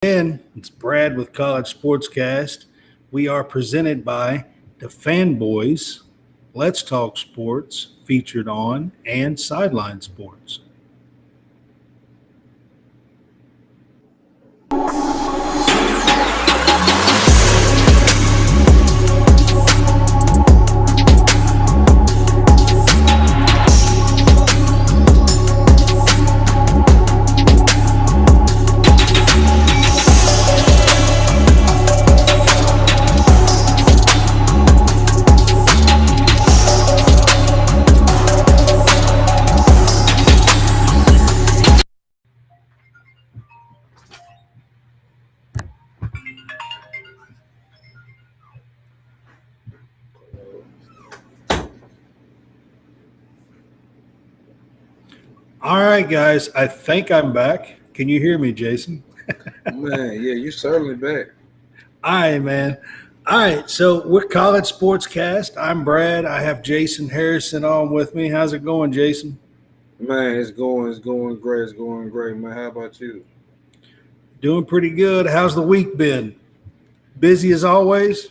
It's Brad with College SportsCast. We are presented by the Fanboys, Let's Talk Sports, featured on and Sideline Sports. All right, guys, I think I'm back. Can you hear me, Jason? Man, yeah, you certainly back. All right, man. All right, so we're College SportsCast. I'm Brad. I have Jason Harrison on with me. How's it going, Jason? Man, it's going great, man. How about you? Doing pretty good. How's the week been? Busy as always?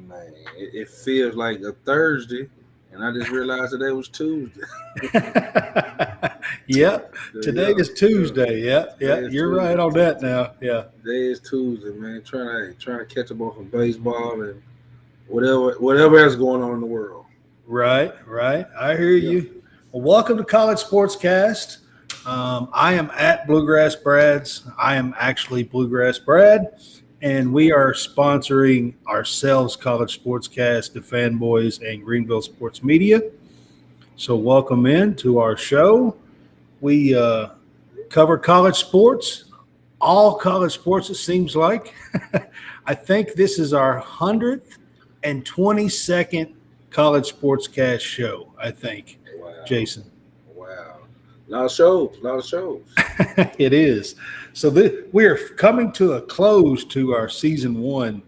Man, it feels like a Thursday, and I just realized today was Tuesday. Yep. Today Yeah, is Tuesday. Yeah. today is You're right on that now. Yeah. Today is Tuesday, man. Trying to catch up on some baseball and whatever else going on in the world. Right. I hear Yeah. you. Well, welcome to College Sportscast. I am at Bluegrass Brad's. I am actually Bluegrass Brad, and we are sponsoring ourselves, College Sportscast, the Fanboys, and Greenville Sports Media. So, welcome in to our show. We cover college sports, all college sports, it seems like. I think this is our 122nd College Sportscast show, I think, Wow, Jason. wow. A lot of shows. It is. So we are coming to a close to our season one.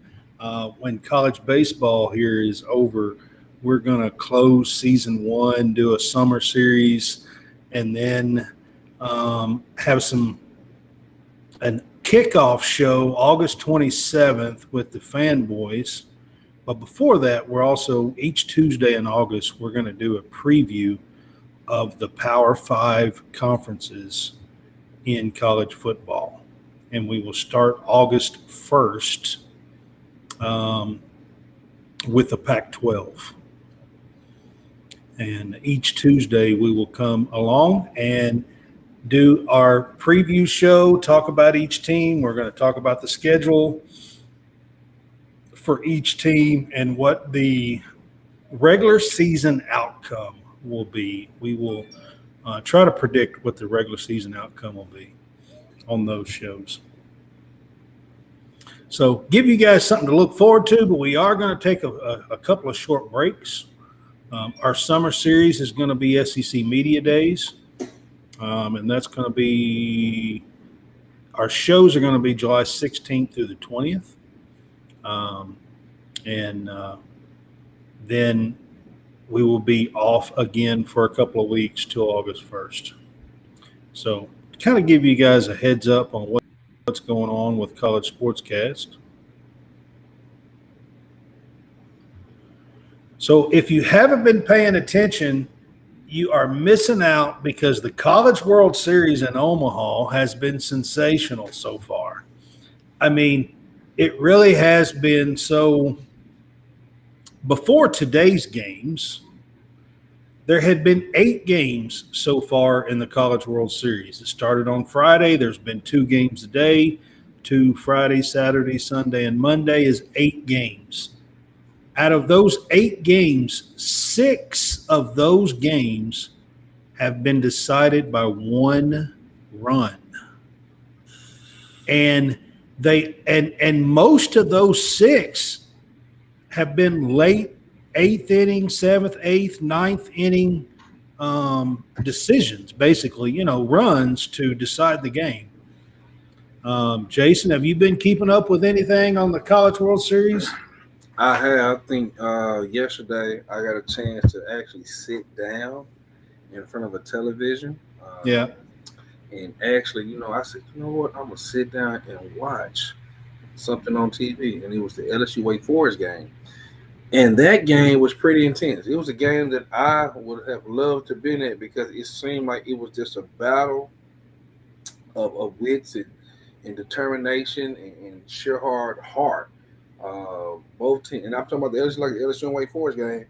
When college baseball here is over, we're going to close season one, do a summer series, and then have an kickoff show August 27th with the Fanboys. But before that, we're also each Tuesday in August, we're going to do a preview of the Power Five conferences in college football. And we will start August 1st with the Pac 12. And each Tuesday, we will come along and do our preview show, talk about each team. We're going to talk about the schedule for each team and what the regular season outcome will be. We will try to predict what the regular season outcome will be on those shows. So give you guys something to look forward to, but we are going to take a couple of short breaks. Our summer series is going to be SEC Media Days, and that's going to be – our shows are going to be July 16th through the 20th. Then we will be off again for a couple of weeks till August 1st. So to kind of give you guys a heads up on what's going on with College Sportscast. So if you haven't been paying attention, you are missing out because the College World Series in Omaha has been sensational so far. I mean, it really has been. So before today's games, there had been 8 games so far in the College World Series. It started on Friday. There's been 2 games a day. 2 Friday, Saturday, Sunday, and Monday is 8 games. Out of those 8 games, 6 of those games have been decided by 1 run. And most of those 6 have been late 8th inning, 7th, 8th, 9th inning decisions, basically, runs to decide the game. Jason, have you been keeping up with anything on the College World Series? I have. I think yesterday I got a chance to actually sit down in front of a television. Yeah. And actually, I said, you know what? I'm gonna sit down and watch something on TV, and it was the LSU Wake Forest game. And that game was pretty intense. It was a game that I would have loved to been at because it seemed like it was just a battle of wits and determination and sheer hard heart. Both teams, and I'm talking about the LSU, like the LSU and Wake Forest game.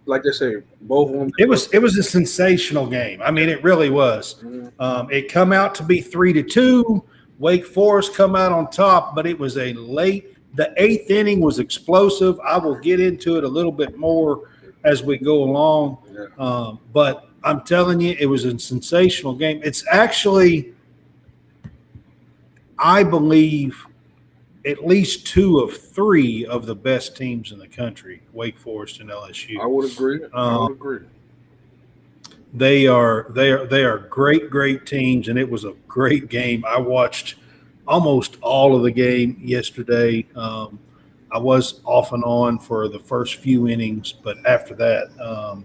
Like they say, both of them. It was a sensational game. I mean, it really was. Mhm. It come out to be 3-2. Wake Forest come out on top, but it was a late. The eighth inning was explosive. I will get into it a little bit more as we go along. Yeah. But I'm telling you, it was a sensational game. It's actually, I believe, at least two of three of the best teams in the country, Wake Forest and LSU. I would agree. I would agree. They are great teams, and it was a great game. I watched almost all of the game yesterday. I was off and on for the first few innings, but after that,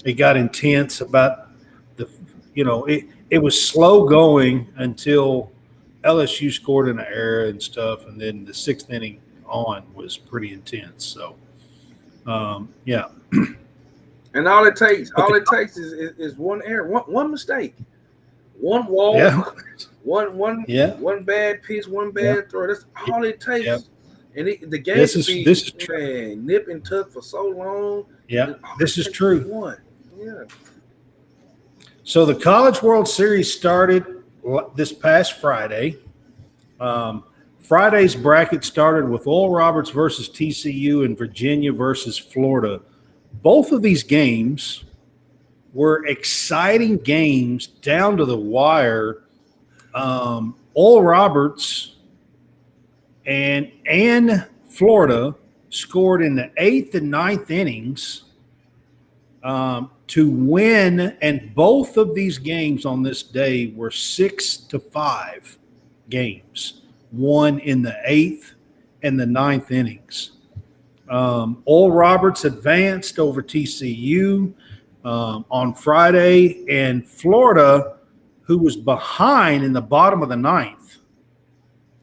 it got intense. About it was slow going until LSU scored in an error and stuff, and then the sixth inning on was pretty intense. So, yeah. And all it takes is one error, one mistake, one walk, Yeah. one bad pitch, one bad throw. That's all it takes. Yeah. And the game This could be is true. nip and tuck for so long. Yeah, this is true. One. Yeah. So the College World Series started this past Friday. Friday's bracket started with Oral Roberts versus TCU and Virginia versus Florida. Both of these games were exciting games down to the wire. Oral Roberts and Florida scored in the eighth and ninth innings to win, and both of these games on this day were 6-5 games, won in the eighth and the ninth innings. Oral Roberts advanced over TCU on Friday, and Florida, who was behind in the bottom of the ninth,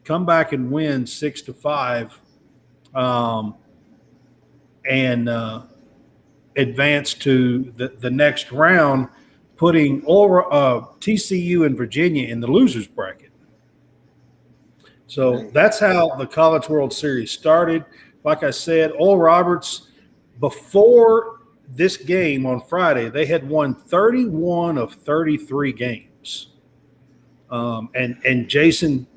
come back and win 6-5, and advance to the next round, putting TCU and Virginia in the losers bracket. So that's how the College World Series started. Like I said, Oral Roberts, before this game on Friday, they had won 31 of 33 games. And Jason,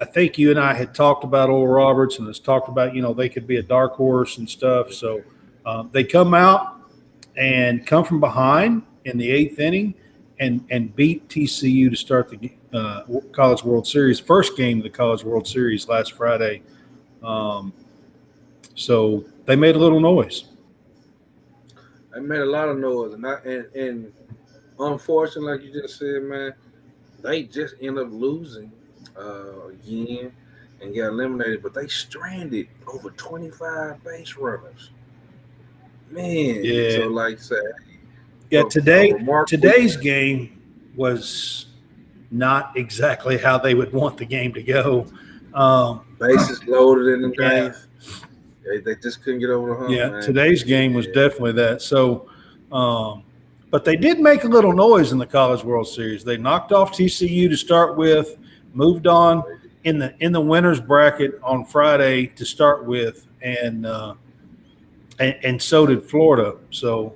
I think you and I had talked about Oral Roberts and has talked about, they could be a dark horse and stuff. So they come out and come from behind in the eighth inning and beat TCU to start the College World Series, first game of the College World Series last Friday. So they made a little noise. They made a lot of noise, and unfortunately, like you just said, man, they just end up losing again and got eliminated. But they stranded over 25 base runners. Man, Yeah. so like I said, Yeah, today's game was not exactly how they would want the game to go. Bases loaded in the Yeah. ninth. They just couldn't get over the hump. Yeah, man. today's game was definitely that. So, but they did make a little noise in the College World Series. They knocked off TCU to start with, moved on in the winners bracket on Friday to start with, and so did Florida. So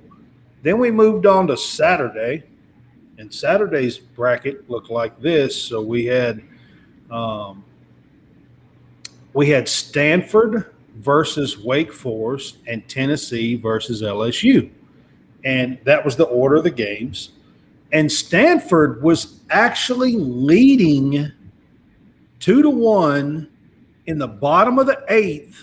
then we moved on to Saturday, and Saturday's bracket looked like this. So we had Stanford versus Wake Forest and Tennessee versus LSU. And that was the order of the games. And Stanford was actually leading 2-1 in the bottom of the eighth.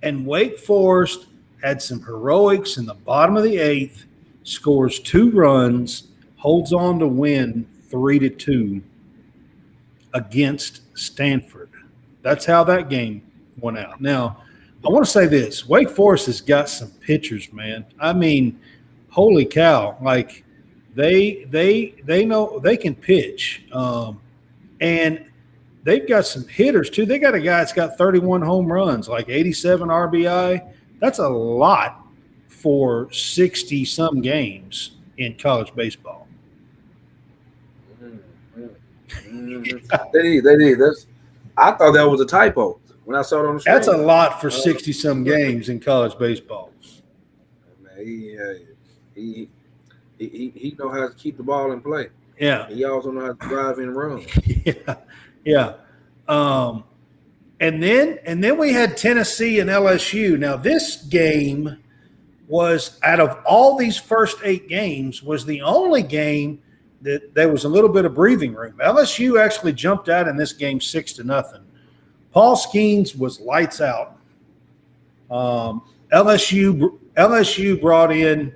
And Wake Forest had some heroics in the bottom of the eighth, scores 2 runs, holds on to win 3-2 against Stanford. That's how that game went out. Now, I want to say this. Wake Forest has got some pitchers, man. I mean, holy cow. Like, They know they can pitch, and they've got some hitters too. They got a guy that's got 31 home runs, like 87 RBI. That's a lot for 60 some games in college baseball. They did. I thought that was a typo when I saw it on the screen. That's a lot for 60 some games in college baseball. Man, he know how to keep the ball in play. Yeah. He also know how to drive and run. Yeah. And then we had Tennessee and LSU. Now this game was, out of all these first 8 games, was the only game that there was a little bit of breathing room. LSU actually jumped out in this game 6-0. Paul Skeens was lights out. LSU brought in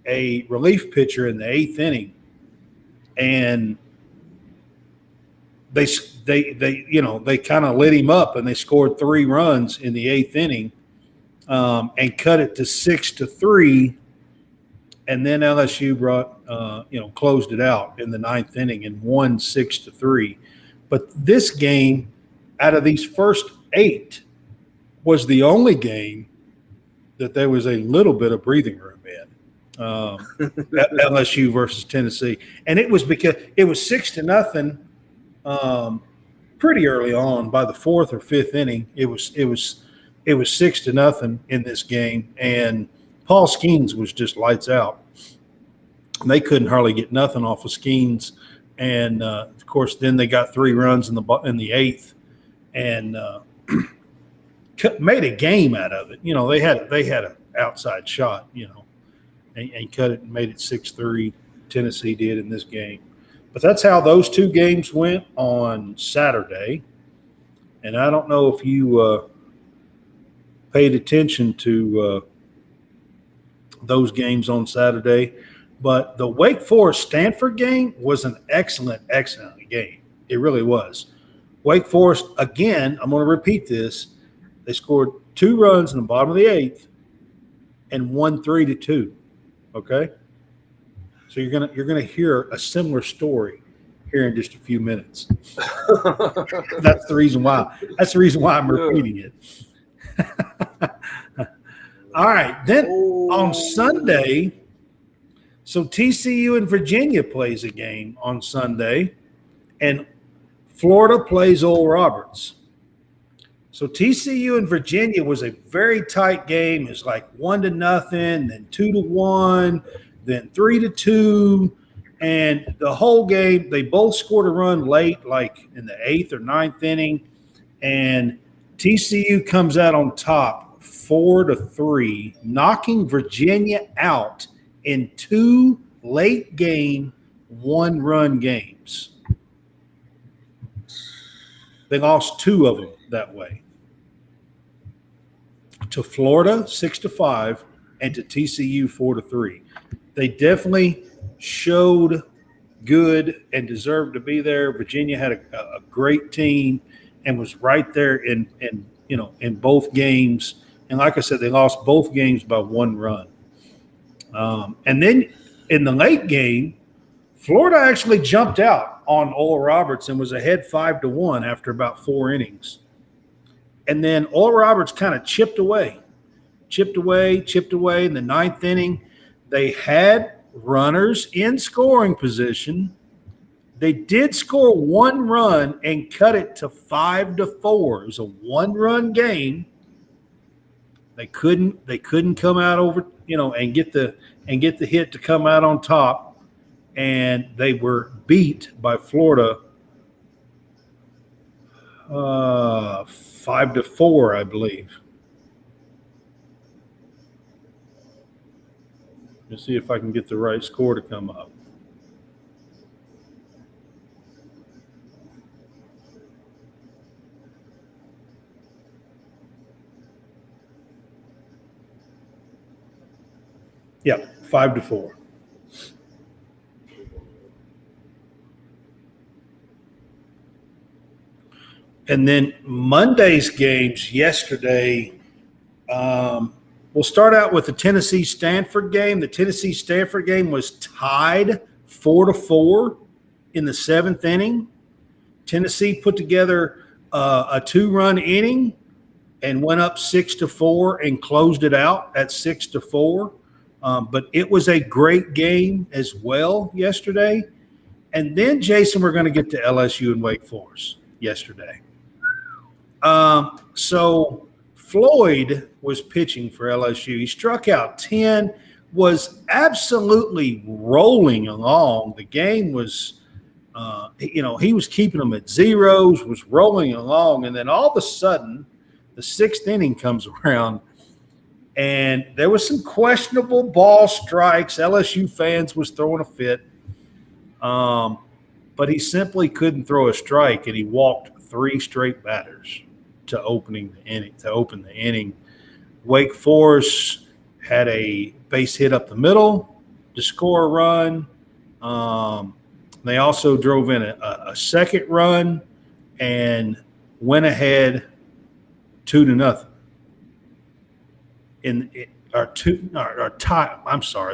a relief pitcher in the 8th inning, and they kind of lit him up, and they scored 3 runs in the 8th inning, and cut it to 6-3. And then LSU closed it out in the 9th inning and won 6-3. But this game, out of these first 8, was the only game that there was a little bit of breathing room in. LSU versus Tennessee, and it was because it was 6-0 pretty early on. By the 4th or 5th inning, it was 6-0 in this game, and Paul Skeens was just lights out. They couldn't hardly get nothing off of Skeens, and of course, then they got 3 runs in the 8th, and made a game out of it. They had an outside shot, and cut it and made it 6-3. Tennessee did in this game. But that's how those 2 games went on Saturday. And I don't know if you paid attention to those games on Saturday, but the Wake Forest-Stanford game was an excellent game. It really was. Wake Forest, again, I'm going to repeat this, they scored 2 runs in the bottom of the 8th and won 3-2. Okay? So you're gonna hear a similar story here in just a few minutes. That's the reason why. That's the reason why I'm repeating it. All right. Then on Sunday, so TCU and Virginia plays a game on Sunday, and Florida plays Oral Roberts. So TCU and Virginia was a very tight game. It's like 1-0, then 2-1, then 3-2, and the whole game they both scored a run late, like in the 8th or 9th inning, and TCU comes out on top 4-3, knocking Virginia out in 2 late game 1-run games. They lost 2 of them that way. To Florida 6-5 and to TCU 4-3. They definitely showed good and deserved to be there. Virginia had a great team and was right there in both games. And like I said, they lost both games by 1 run. And then in the late game, Florida actually jumped out on Oral Roberts and was ahead 5-1 after about 4 innings. And then Oral Roberts kind of chipped away. In the 9th inning, they had runners in scoring position. They did score 1 run and cut it to 5-4. It was a 1-run game. They couldn't come out over, and get the hit to come out on top, and they were beat by Florida 5-4, I believe. Let's see if I can get the right score to come up. Yeah, 5-4. And then Monday's games yesterday, we'll start out with the Tennessee-Stanford game. The Tennessee-Stanford game was tied 4-4 in the 7th inning. Tennessee put together a 2-run inning and went up 6-4 and closed it out at 6-4. But it was a great game as well yesterday. And then, Jason, we're going to get to LSU and Wake Forest yesterday. So Floyd was pitching for LSU. He struck out 10, was absolutely rolling along. The game was, he was keeping them at zeros, was rolling along. And then all of a sudden, the 6th inning comes around, and there was some questionable ball strikes. LSU fans was throwing a fit. But he simply couldn't throw a strike, and he walked 3 straight batters to open the inning. Wake Forest had a base hit up the middle to score a run. They also drove in a second run and went ahead 2-0.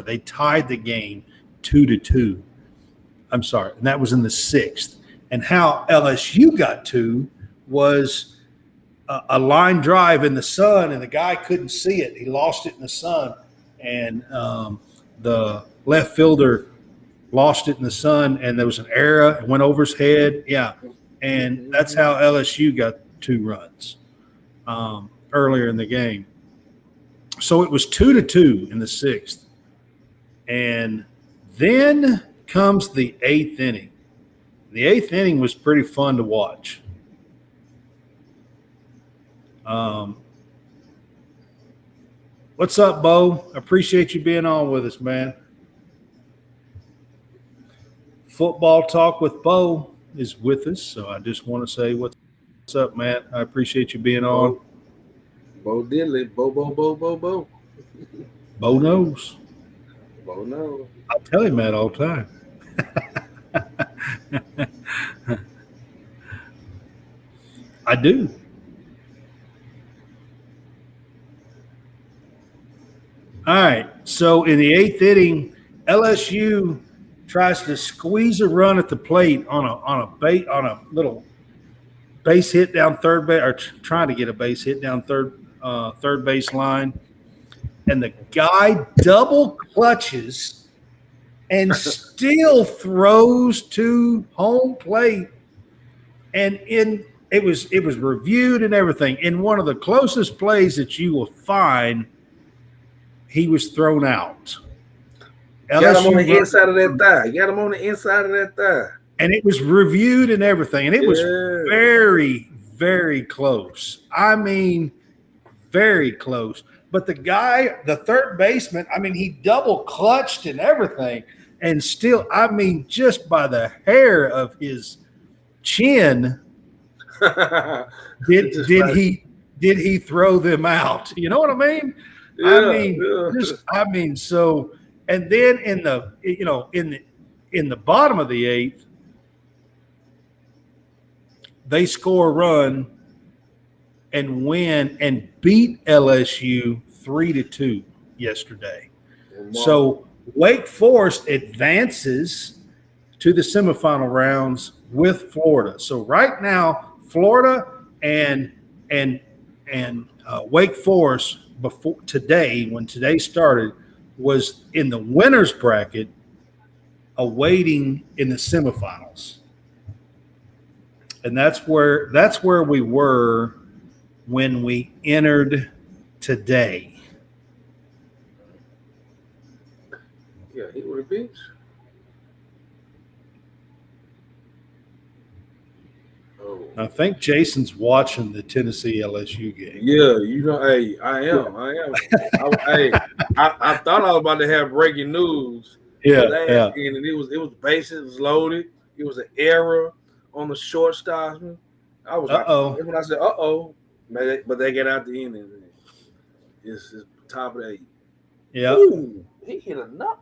They tied the game 2-2. I'm sorry, and that was in the 6th. And how LSU got 2 was a line drive in the sun, and the guy couldn't see it. He lost it in the sun, and the left fielder lost it in the sun, and there was an error. It went over his head. Yeah, and that's how LSU got 2 runs earlier in the game. So it was 2-2 in the 6th. And then comes the 8th inning. The 8th inning was pretty fun to watch. What's up, Bo? Appreciate you being on with us, man. Football Talk with Bo is with us, so I just want to say what's up, man. I appreciate you being on. Bo Diddley, Bo. Bo knows. Bo knows. I tell him that all the time. I do. All right. So in the 8th inning, LSU tries to squeeze a run at the plate on a little base hit down third base, or trying to get a base hit down third base line, and the guy double clutches and still throws to home plate. And it was reviewed and everything. In one of the closest plays that you will find, he was thrown out. Got him on the inside of that thigh. Got him on the inside of that thigh. And it was reviewed and everything. And it was very, very close. I mean, very close. But the guy, the third baseman, I mean, he double clutched and everything. And still, I mean, just by the hair of his chin, did he throw them out? You know what I mean? Yeah, So, and then in the bottom of the 8th, they score a run and win and beat LSU 3-2 yesterday. So Wake Forest advances to the semifinal rounds with Florida. So right now, Florida and Wake Forest before today, when today started, was in the winner's bracket, awaiting in the semifinals. And that's where we were when we entered today. Yeah, he would have been. Oh. I think Jason's watching the Tennessee LSU game. Yeah, hey, I am. I thought I was about to have breaking news. Yeah. And it was bases loaded. It was an error on the shortstop. I was like, when I said but they get out the end. It's top of the 8th. Yeah. Ooh, he hit a nut.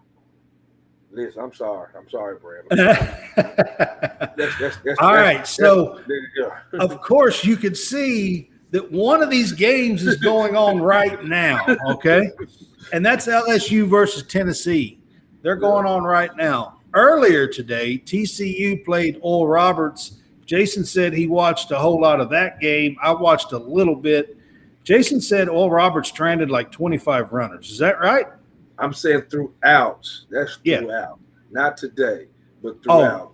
Listen, I'm sorry, Brad. That's all right. So, of course, you can see that one of these games is going on right now. Okay, and that's LSU versus Tennessee. They're going on right now. earlier today, TCU played Oral Roberts. Jason said he watched a whole lot of that game. I watched a little bit. Jason said Oral Roberts stranded like 25 runners. Is that right? I'm saying throughout. That's Yeah. throughout. Not today, but throughout.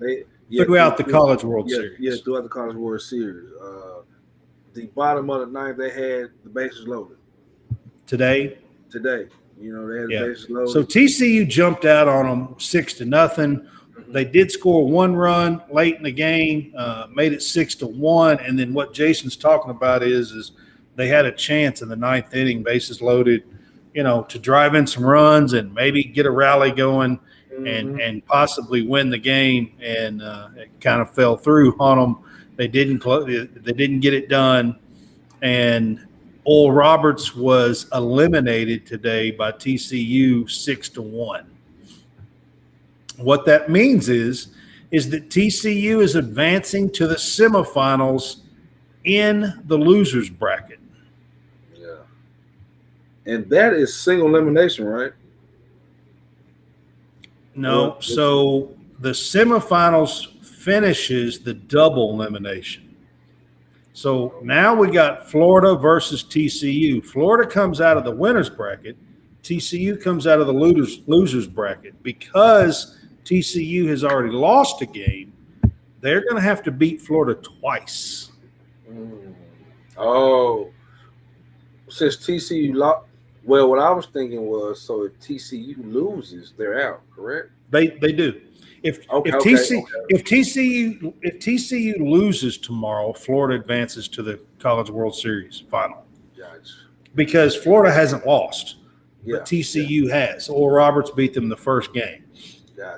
Throughout the College World Series. Yeah, throughout the College World Series. The bottom of the ninth, they had the bases loaded. Today. They had the bases loaded. So TCU jumped out on them 6-0. Mm-hmm. They did score one run late in the game, made it 6-1. And then what Jason's talking about is they had a chance in the ninth inning, bases loaded, to drive in some runs and maybe get a rally going. Mm-hmm. and possibly win the game, and it kind of fell through on them. They didn't get it done, and Oral Roberts was eliminated today by TCU 6-1. What that means is that TCU is advancing to the semifinals in the losers bracket. Yeah, and that is single elimination, right? No, so the semifinals finishes the double elimination. So now we got Florida versus TCU. Florida comes out of the winners bracket. TCU comes out of the losers bracket. Because TCU has already lost a game, they're going to have to beat Florida twice. Oh, since TCU lost. Well, what I was thinking was, so if TCU loses, they're out, correct? They do. If TCU loses tomorrow, Florida advances to the College World Series final. Gotcha. Because Florida hasn't lost, but TCU has. Oral Roberts beat them the first game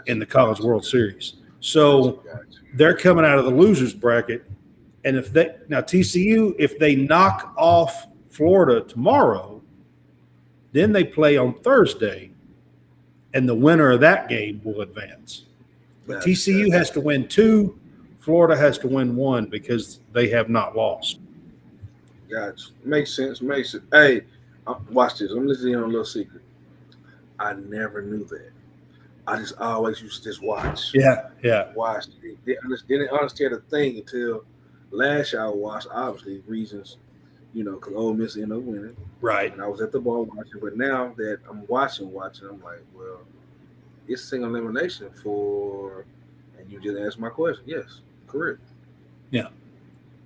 in the College World Series. So they're coming out of the losers bracket, and TCU, if they knock off Florida tomorrow, then they play on Thursday, and the winner of that game will advance. But TCU has to win 2, Florida has to win 1 because they have not lost. Gotcha. Makes sense. Hey, watch this. I'm listening on a little secret. I never knew that. I just always used to just watch. Yeah. Watch. Didn't understand the thing until last year I watched, obviously, reasons, because Ole Miss ended up winning. Right. And I was at the ball watching, but now that I'm watching, I'm like, well, it's single elimination and you just asked my question. Yes, correct. Yeah.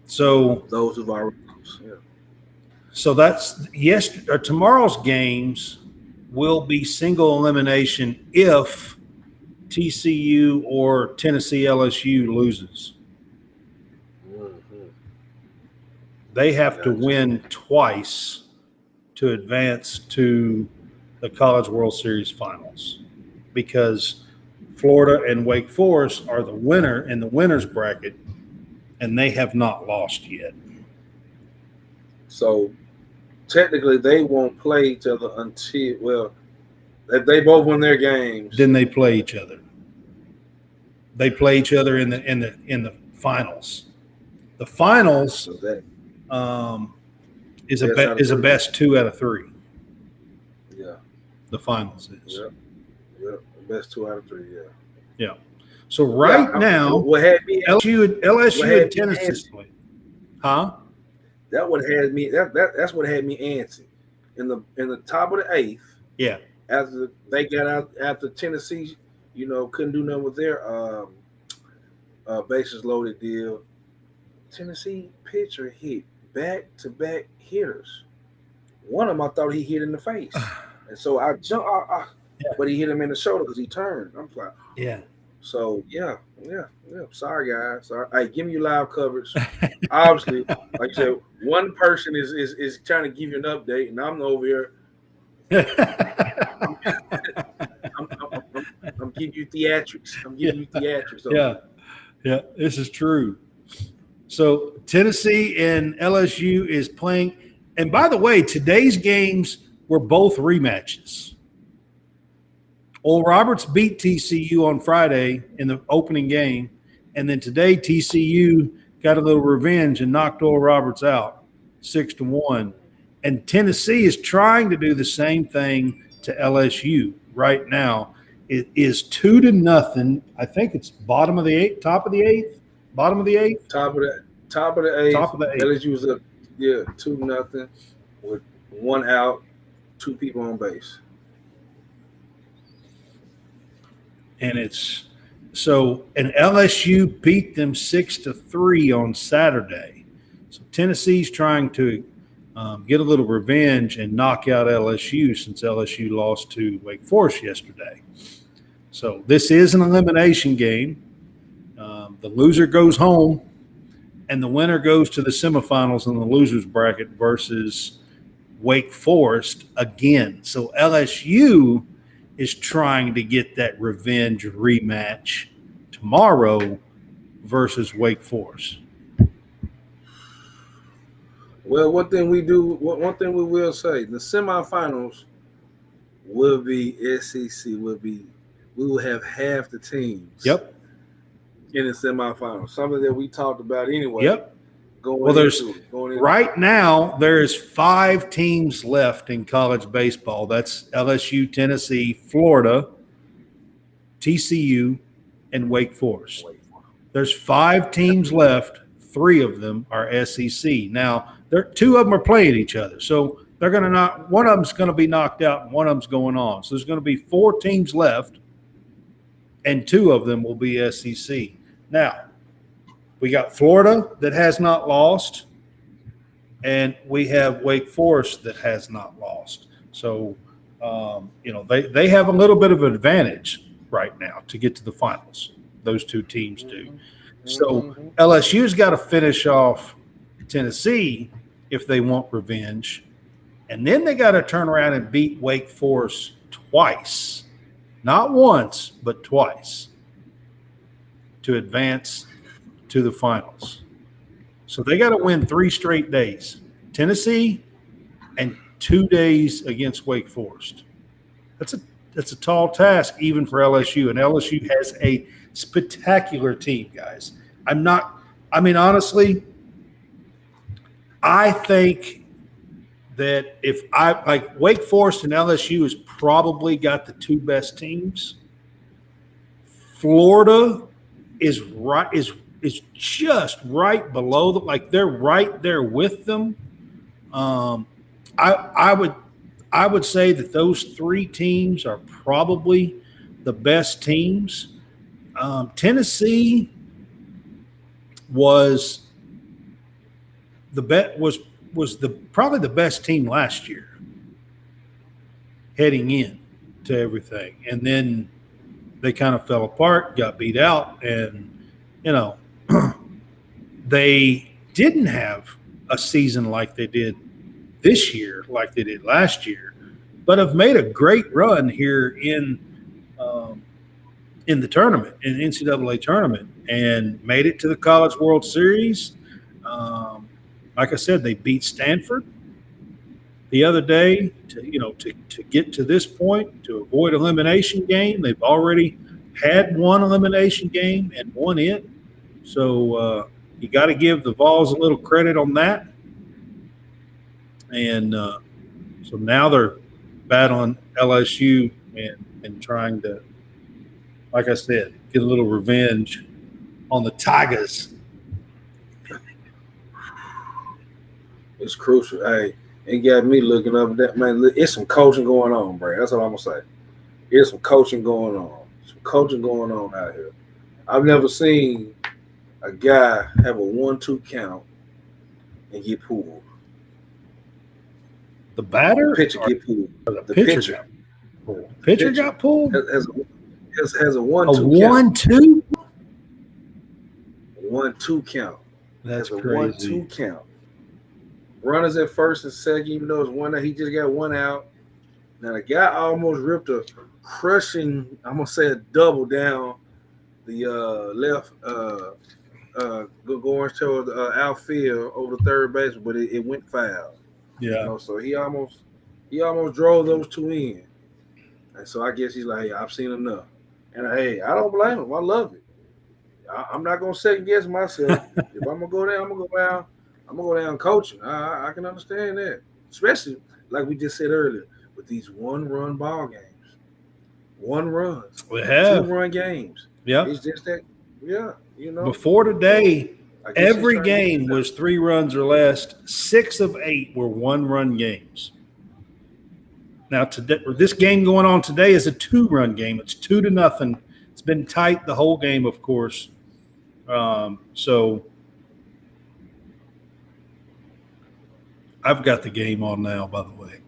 So those who've already lost, yeah. So that's tomorrow's games will be single elimination if TCU or Tennessee LSU loses. They have to win twice to advance to the College World Series finals, because Florida and Wake Forest are the winner in the winners bracket, and they have not lost yet. So technically they won't play each other until, if they both win their games. Then they play each other. They play each other in the finals. The finals is a best 2 out of 3. Yeah. The finals is. Yeah. Best 2 out of 3. Yeah. Yeah. So now, what had me LSU and Tennessee play. Huh? That what had me. That's what had me antsy in the top of the 8th. Yeah. After they got out, after Tennessee, couldn't do nothing with their bases loaded deal. Tennessee pitcher hit back-to-back hitters. One of them I thought he hit in the face, and so I jumped. But he hit him in the shoulder because he turned. I'm like, yeah. So yeah. Sorry, guys. Sorry. Hey, give me your live coverage. Obviously, like you said, one person is trying to give you an update, and I'm over here. I'm giving you theatrics. Yeah. This is true. So Tennessee and LSU is playing. And by the way, today's games were both rematches. Oral Roberts beat TCU on Friday in the opening game. And then today, TCU got a little revenge and knocked Oral Roberts out 6-1. And Tennessee is trying to do the same thing to LSU right now. It is 2-0. I think it's bottom of the eighth, top of the eighth, bottom of the eighth, Top of the eighth. top of the eighth. LSU was up, 2-0 with 1 out, 2 people on base. And and LSU beat them 6-3 on Saturday. So Tennessee's trying to get a little revenge and knock out LSU since LSU lost to Wake Forest yesterday. So this is an elimination game. The loser goes home, and the winner goes to the semifinals in the losers bracket versus Wake Forest again. So LSU is trying to get that revenge rematch tomorrow versus Wake Forest. Well, one thing we will say, the semifinals will be SEC. We will have half the teams. Yep. In the semifinals, something that we talked about anyway. Yep. Right now there's 5 teams left in college baseball. That's LSU, Tennessee, Florida, TCU, and Wake Forest. There's 5 teams left. 3 of them are SEC. Now, 2 of them are playing each other, so they're going to one of them's going to be knocked out, and one of them's going on. So there's going to be 4 teams left, and 2 of them will be SEC. Now, we got Florida that has not lost, and we have Wake Forest that has not lost. So, they have a little bit of an advantage right now to get to the finals. Those 2 teams do. So LSU's got to finish off Tennessee if they want revenge, and then they got to turn around and beat Wake Forest twice, not once, but twice, to advance to the finals. So they got to win 3 straight days. Tennessee and 2 days against Wake Forest. That's a tall task even for LSU, and LSU has a spectacular team, guys. Honestly, I think that Wake Forest and LSU has probably got the 2 best teams. Florida is just right below them. Like, they're right there with them. I would say that those 3 teams are probably the best teams. Tennessee was probably the best team last year heading in to everything, and then they kind of fell apart, got beat out, and they didn't have a season like they did this year, like they did last year, but have made a great run here in the tournament, in the NCAA tournament, and made it to the College World Series. Like I said, they beat Stanford the other day to get to this point, to avoid elimination game. They've already had one elimination game and won it. So you got to give the Vols a little credit on that. And so now they're battling LSU and trying to, like I said, get a little revenge on the Tigers. It's crucial. Hey, it got me looking up at that, man. It's some coaching going on, bro. That's what I'm gonna say. There's some coaching going on. Some coaching going on out here. I've never seen a guy have a 1-2 count and get pulled. The batter? The pitcher get pulled. The pitcher. Pitcher got pulled? Has a 1-2 count. 1-2 count. That's a crazy. 1-2 count. Runners at first and second, even though it's 1 out, he just got 1 out. Now the guy almost ripped a crushing, I'm gonna say a double down the left going toward the outfield over the third base, but it went foul. Yeah. So he almost drove those 2 in. And so I guess he's like, hey, I've seen enough. And hey, I don't blame him. I love it. I'm not gonna second guess myself. If I'm gonna go down, I'm gonna go down coaching. I can understand that, especially like we just said earlier with these 1-run ball games. one runs, We have. 2-run games. Yeah. It's just that, yeah, Before today, I guess he's every trying to get game it was 3 runs or less. 6 of 8 were 1-run games. Now, today, this game going on today is a 2-run game. It's 2-0. It's been tight the whole game, of course. So I've got the game on now, by the way.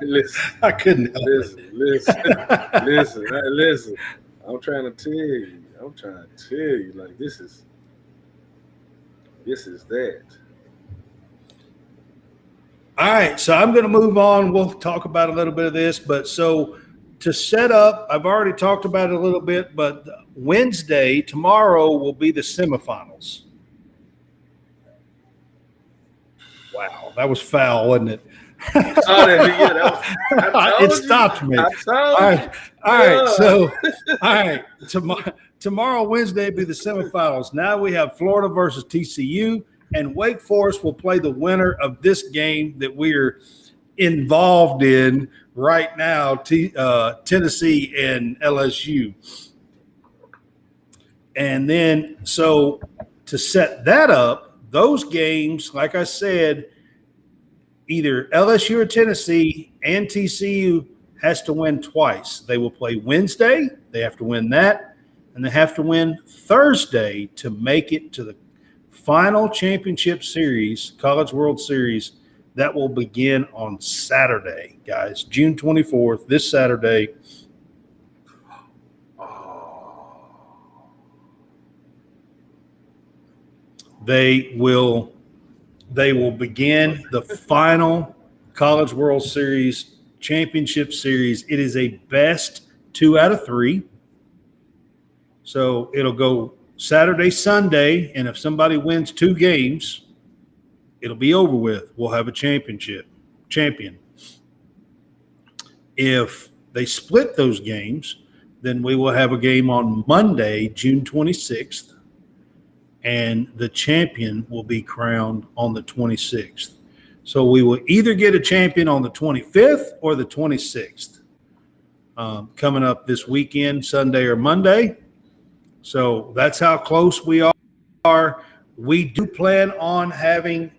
Listen, I couldn't help listen. I'm trying to tell you. Like this is that. All right, so I'm going to move on. We'll talk about a little bit of this, but so to set up, I've already talked about it a little bit, but Wednesday, tomorrow, will be the semifinals. Wow, that was foul, wasn't it? It stopped me. All right. Tomorrow, Wednesday, will be the semifinals. Now we have Florida versus TCU, and Wake Forest will play the winner of this game that we are involved in right now, Tennessee and LSU. And then, so to set that up, those games, like I said, either LSU or Tennessee and TCU has to win twice. They will play Wednesday. They have to win that. And they have to win Thursday to make it to the final championship series, College World Series, that will begin on Saturday, guys, June 24th, this Saturday. They will begin the final College World Series championship series. It is a best 2 out of 3. So it'll go Saturday, Sunday, and if somebody wins 2 games, it'll be over with. We'll have a champion. If they split those games, then we will have a game on Monday, June 26th, and the champion will be crowned on the 26th. So we will either get a champion on the 25th or the 26th, coming up this weekend, Sunday or Monday. So that's how close we are. We do plan on having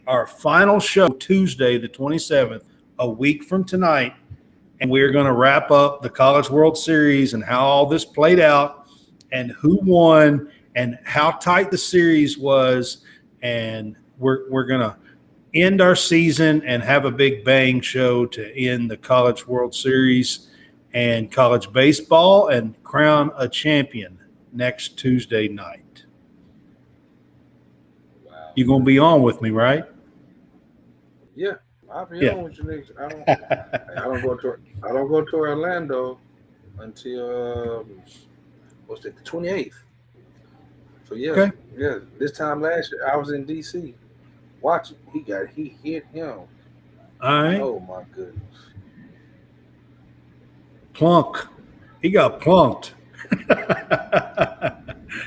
our final show Tuesday, the 27th, a week from tonight, and we're going to wrap up the College World Series and how all this played out and who won and how tight the series was. And we're going to end our season and have a big bang show to end the College World Series and college baseball and crown a champion next Tuesday night. Wow. You're going to be on with me, right? Yeah, I'll be on with you next. I don't go to Orlando until what's it, the 28th. So yeah, this time last year I was in DC watching. He hit him. All right. Oh my goodness. Plunk. He got plunked.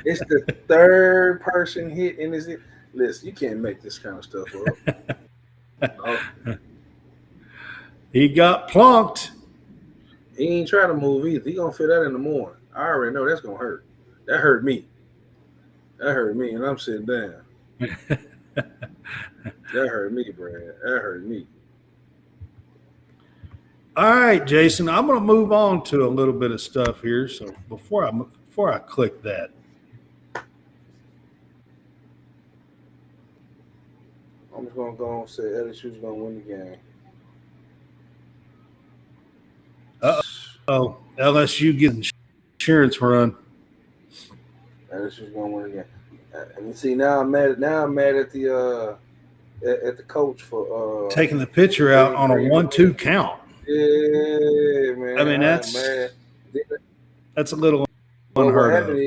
It's the third person hit in his. Listen, you can't make this kind of stuff up. He got plunked. He ain't trying to move either. He gonna feel that in the morning. I already know that's gonna hurt. That hurt me, and I'm sitting down. That hurt me, Brad. That hurt me. All right, Jason, I'm going to move on to a little bit of stuff here. So before I click that, I'm just going to go and say LSU's going to win the game. Uh-oh. LSU getting insurance run. LSU's going to win the game. And you see, now I'm mad at the coach for taking the pitcher out on a 1-2 count. Yeah, man. I mean, that's a little unheard of.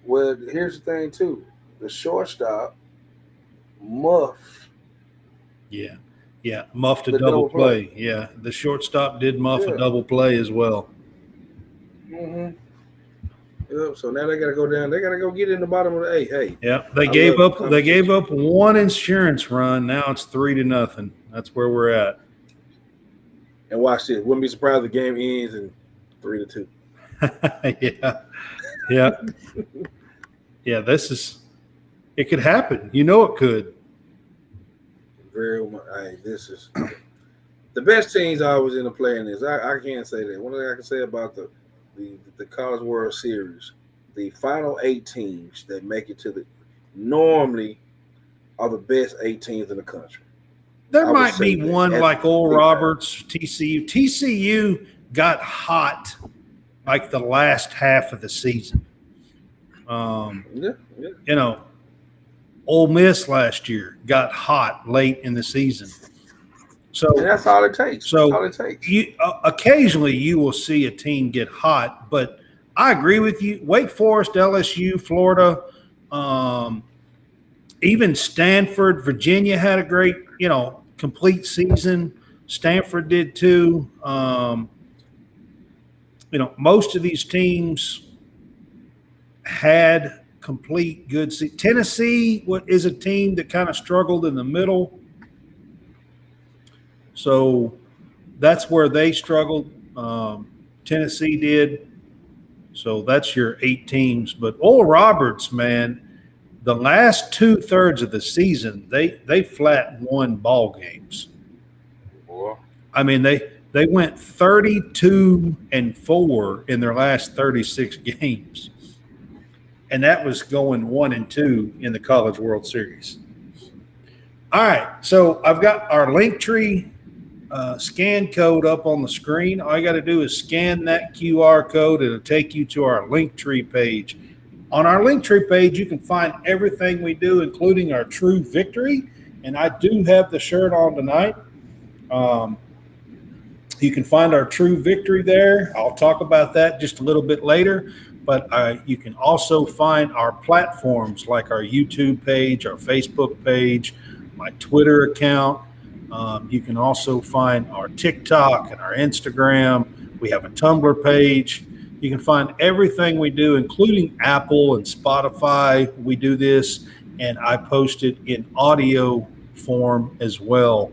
Well, here's the thing too: the shortstop muffed. Yeah, muffed a double play. Yeah, the shortstop did muff a double play as well. Mm-hmm. Yep. So now they got to go down. They got to go get in the bottom of the eighth. Hey. Yeah, they gave up one insurance run. Now it's 3-0. That's where we're at. And watch this. Wouldn't be surprised if the game ends in 3-2. Yeah, yeah, yeah. It could happen. You know, it could. Very much. Hey, this is the best teams always in the play in this. I can't say that. One thing I can say about the College World Series, the final 8 teams that make it to the normally are the best 8 teams in the country. There I would might say be that. one like Oral Roberts, TCU. TCU got hot like the last half of the season. Yeah. You know, Ole Miss last year got hot late in the season. So And that's all it takes. So all it takes. occasionally you will see a team get hot, but I agree with you. Wake Forest, LSU, Florida, even Stanford, Virginia had a great, complete season. Stanford did too. Most of these teams had complete good season. Tennessee is a team that kind of struggled in the middle. So that's where they struggled. Tennessee did. So that's your 8 teams. But Oral Roberts, man, the last 2/3 of the season, they flat won ball games. Boy. I mean, they went 32-4 in their last 36 games. And that was going 1-2 in the College World Series. All right. So I've got our Linktree scan code up on the screen. All you got to do is scan that QR code. It'll take you to our Linktree page. On our Linktree page, you can find everything we do, including our True Victory. And I do have the shirt on tonight. You can find our True Victory there. I'll talk about that just a little bit later. But you can also find our platforms like our YouTube page, our Facebook page, my Twitter account. You can also find our TikTok and our Instagram. We have a Tumblr page. You can find everything we do, including Apple and Spotify. We do this, and I post it in audio form as well.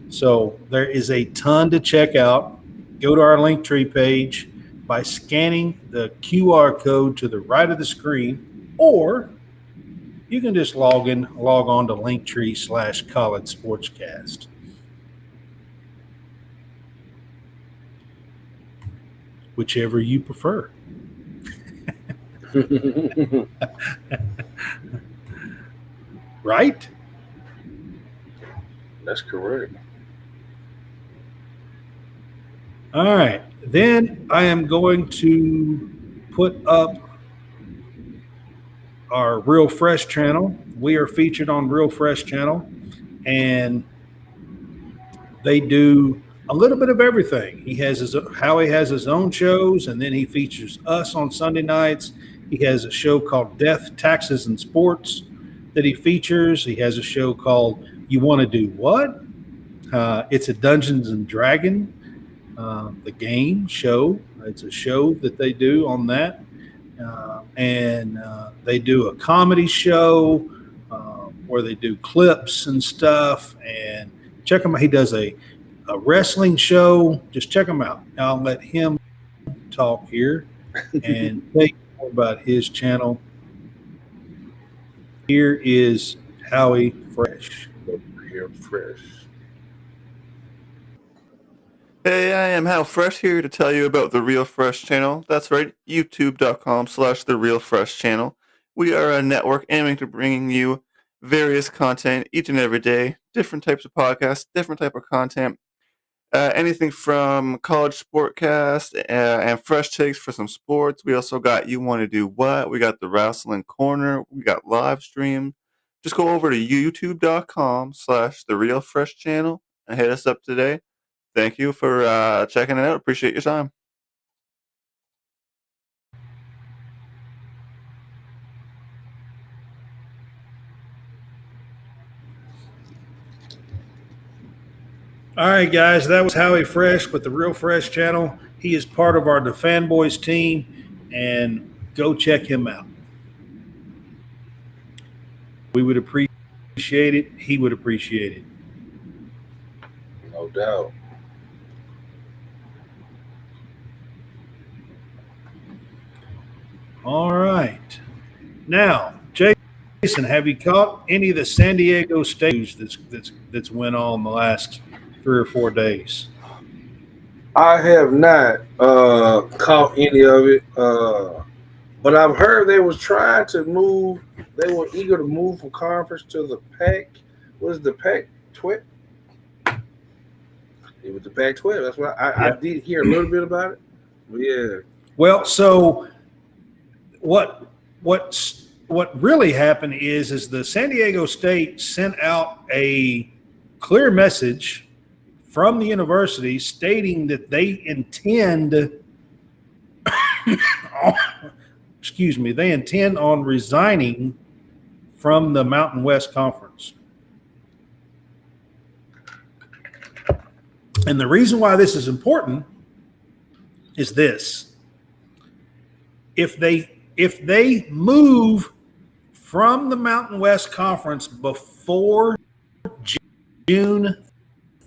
So there is a ton to check out. Go to our Linktree page by scanning the QR code to the right of the screen, or you can just log on to Linktree/College SportsCast. Whichever you prefer. Right? That's correct. All right. Then I am going to put up our Real Fresh channel. We are featured on Real Fresh channel, and they do a little bit of everything. Howie has his own shows, and then he features us on Sunday nights. He has a show called Death, Taxes, and Sports that he features. He has a show called You Want to Do What? It's a Dungeons and Dragon, the game show. It's a show that they do on that. And they do a comedy show where they do clips and stuff. And check him out. He does a wrestling show. Just check him out. I'll let him talk here and tell you more about his channel. Here is Howie Fresh. Real Fresh. Hey, I am Hal Fresh here to tell you about the Real Fresh channel. That's right, youtube.com/the Real Fresh channel. We are a network aiming to bringing you various content each and every day, different types of podcasts, different type of content. Anything from college sportcast and fresh takes for some sports. We also got You Want to Do What? We got the Wrestling Corner. We got live stream. Just go over to youtube.com/the Real Fresh channel and hit us up today. Thank you for checking it out. Appreciate your time. All right, guys, that was Howie Fresh with the Real Fresh channel. He is part of our The Fanboys team, and go check him out. We would appreciate it. He would appreciate it. No doubt. All right. Now, Jason, have you caught any of the San Diego State news that's went on the last 3 or 4 days? I have not caught any of it, but I've heard they was trying to move. They were eager to move from conference to the Pac. Was the Pac-12? It was the Pac-12. That's what I did hear a little bit about it. But yeah. Well, so what really happened is the San Diego State sent out a clear message from the university stating that they intend on resigning from the Mountain West Conference. And the reason why this is important is this. If they move from the Mountain West Conference before June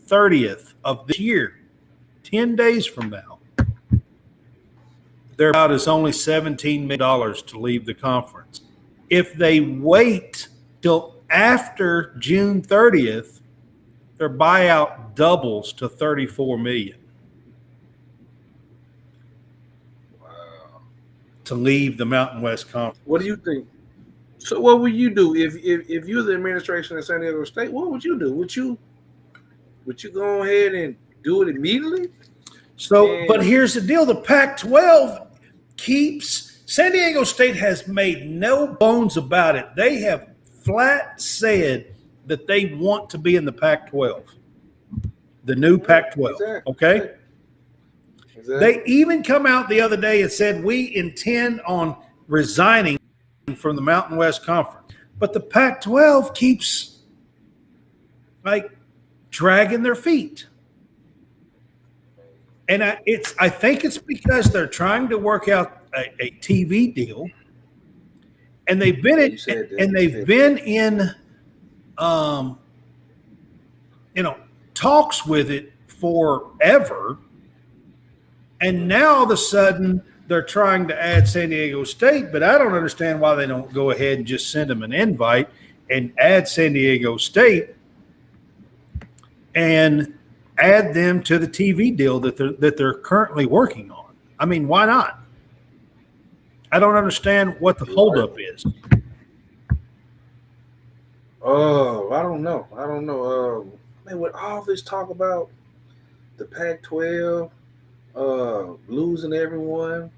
30th of this year, 10 days from now, their buyout is only $17 million to leave the conference. If they wait till after June 30th, their buyout doubles to $34 million. Wow. To leave the Mountain West Conference. What do you think? So what would you do if you're the administration of San Diego State? What would you do? Would you go ahead and do it immediately? So, but here's the deal: the Pac-12 keeps San Diego State has made no bones about it. They have flat said that they want to be in the Pac-12, the new Pac-12. Exactly. Okay. Exactly. They even come out the other day and said we intend on resigning from the Mountain West Conference, but the Pac-12 keeps dragging their feet. And I think it's because they're trying to work out a TV deal, and they've been in talks with it forever, and now all of a sudden they're trying to add San Diego State, but I don't understand why they don't go ahead and just send them an invite and add San Diego State and add them to the TV deal that they're currently working on. I mean, why not? I don't understand what the holdup is. Oh, I don't know. With all this talk about the Pac-12 losing everyone,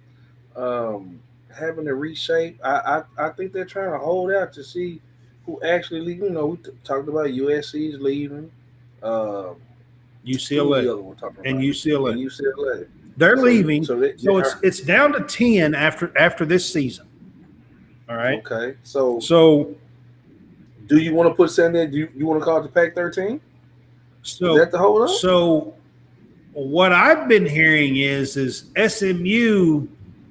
having to reshape, I think they're trying to hold out to see who actually leave. We talked about USC's leaving. UCLA and UCLA. They're leaving. So it's down to 10 after this season. All right. Okay. So do you want to put San Diego? Do you want to call it the Pac-13? So is that the hold up? So what I've been hearing is SMU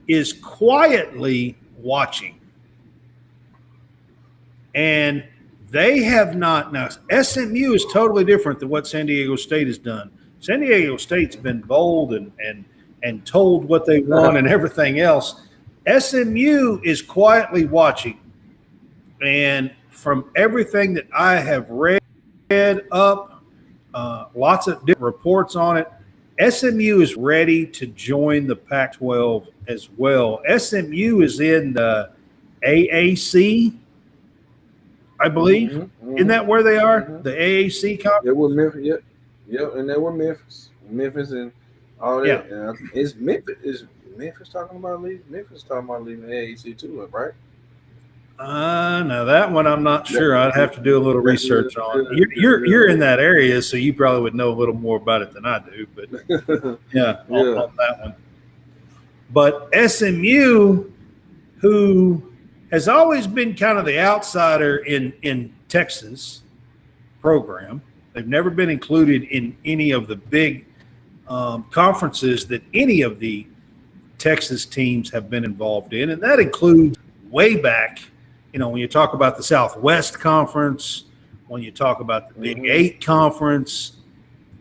is quietly watching, and they have not. Now, SMU is totally different than what San Diego State has done. San Diego State's been bold and told what they want and everything else. SMU is quietly watching, and from everything that I have read up, lots of different reports on it, SMU is ready to join the Pac-12 as well. SMU is in the AAC, I believe. Mm-hmm. Isn't that where they are? Mm-hmm. The AAC conference? They were Memphis. Yep, and they were Memphis and all that. Yeah. Is Memphis talking about leaving? Memphis talking about leaving the AAC too, right? No, that one I'm not sure. I'd have to do a little research on. You're in that area, so you probably would know a little more about it than I do. But on that one. But SMU, who has always been kind of the outsider in Texas program, they've never been included in any of the big conferences that any of the Texas teams have been involved in, and that includes way back. When you talk about the Southwest Conference, when you talk about the Big 8 Conference,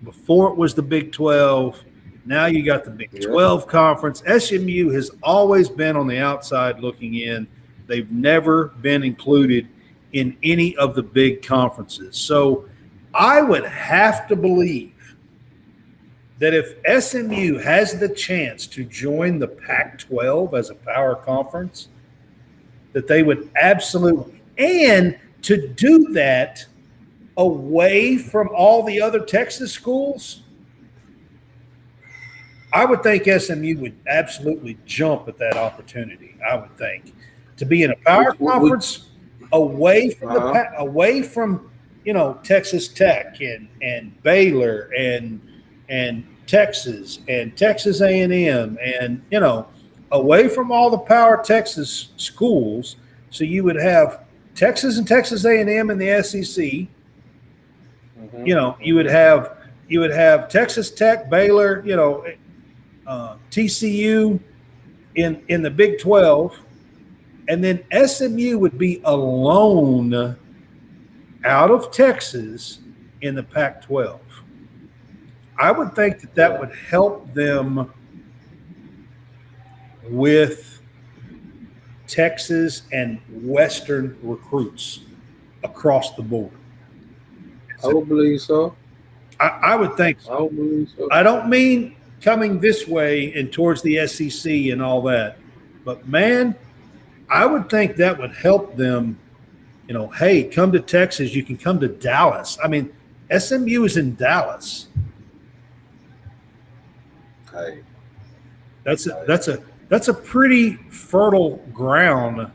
before it was the Big 12, Now you got the Big Yeah. 12 conference. SMU has always been on the outside looking in. They've never been included in any of the big conferences. So I would have to believe that if SMU has the chance to join the Pac-12 as a power conference, that they would absolutely, and to do that away from all the other Texas schools, I would think SMU would absolutely jump at that opportunity. I would think to be in a power conference away from away from Texas Tech and Baylor and Texas and Texas A&M and away from all the power Texas schools. So you would have Texas and Texas A&M in the SEC. You would have Texas Tech, Baylor, TCU in the Big 12, and then SMU would be alone out of Texas in the Pac-12. I would think that would help them with Texas and Western recruits across the board. I would believe so. I would think so. I would believe so. I don't mean coming this way and towards the SEC and all that, but man, I would think that would help them. Hey, come to Texas. You can come to Dallas. I mean, SMU is in Dallas. Hey, that's a pretty fertile ground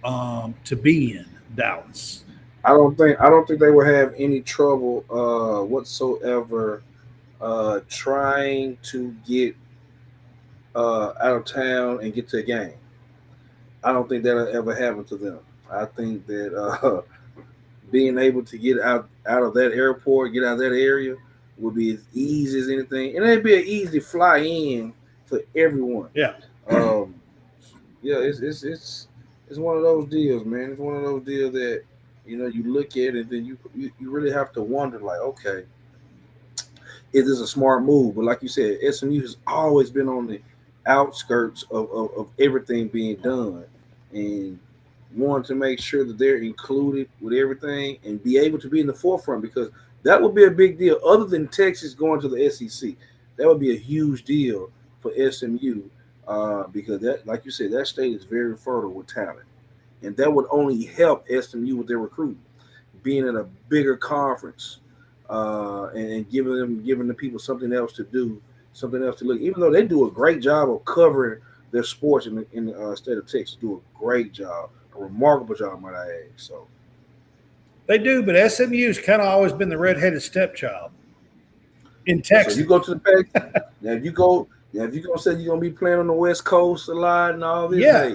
to be in, Dallas. I don't think they will have any trouble whatsoever trying to get out of town and get to a game. I don't think that'll ever happen to them. I think that being able to get out of that airport, get out of that area, would be as easy as anything, and it'd be an easy fly in for everyone. Yeah. It's one of those deals, man. It's one of those deals that you look at it and then you really have to wonder, like, okay, is this a smart move? But like you said, SMU has always been on the outskirts of everything being done, and wanting to make sure that they're included with everything and be able to be in the forefront, because that would be a big deal. Other than Texas going to the SEC, that would be a huge deal for SMU because that, like you said, that state is very fertile with talent, and that would only help SMU with their recruiting, being in a bigger conference and giving the people something else to do, something else to look. Even though they do a great job of covering their sports in the state of Texas, do a great job, a remarkable job, might I add. So they do, but SMU's kind of always been the redheaded stepchild in Texas. So you go to the Pac. Now if you go say you're gonna be playing on the West Coast a lot and all this, yeah.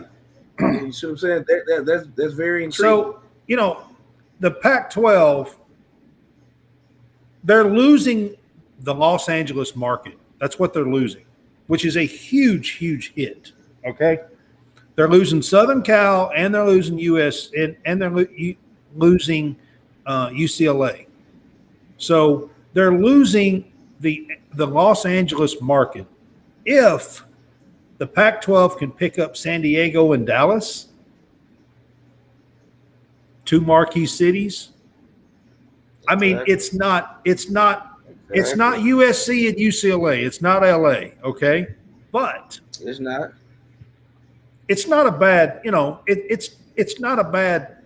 Hey, you see what I'm saying? That's very intriguing. So the Pac-12, they're losing the Los Angeles market. That's what they're losing, which is a huge, huge hit. Okay, they're losing Southern Cal and they're losing US and they're losing UCLA. So they're losing the Los Angeles market. If the Pac-12 can pick up San Diego and Dallas, two marquee cities. I mean, it's not USC and UCLA. It's not LA, okay? But it's not a bad, it's not a bad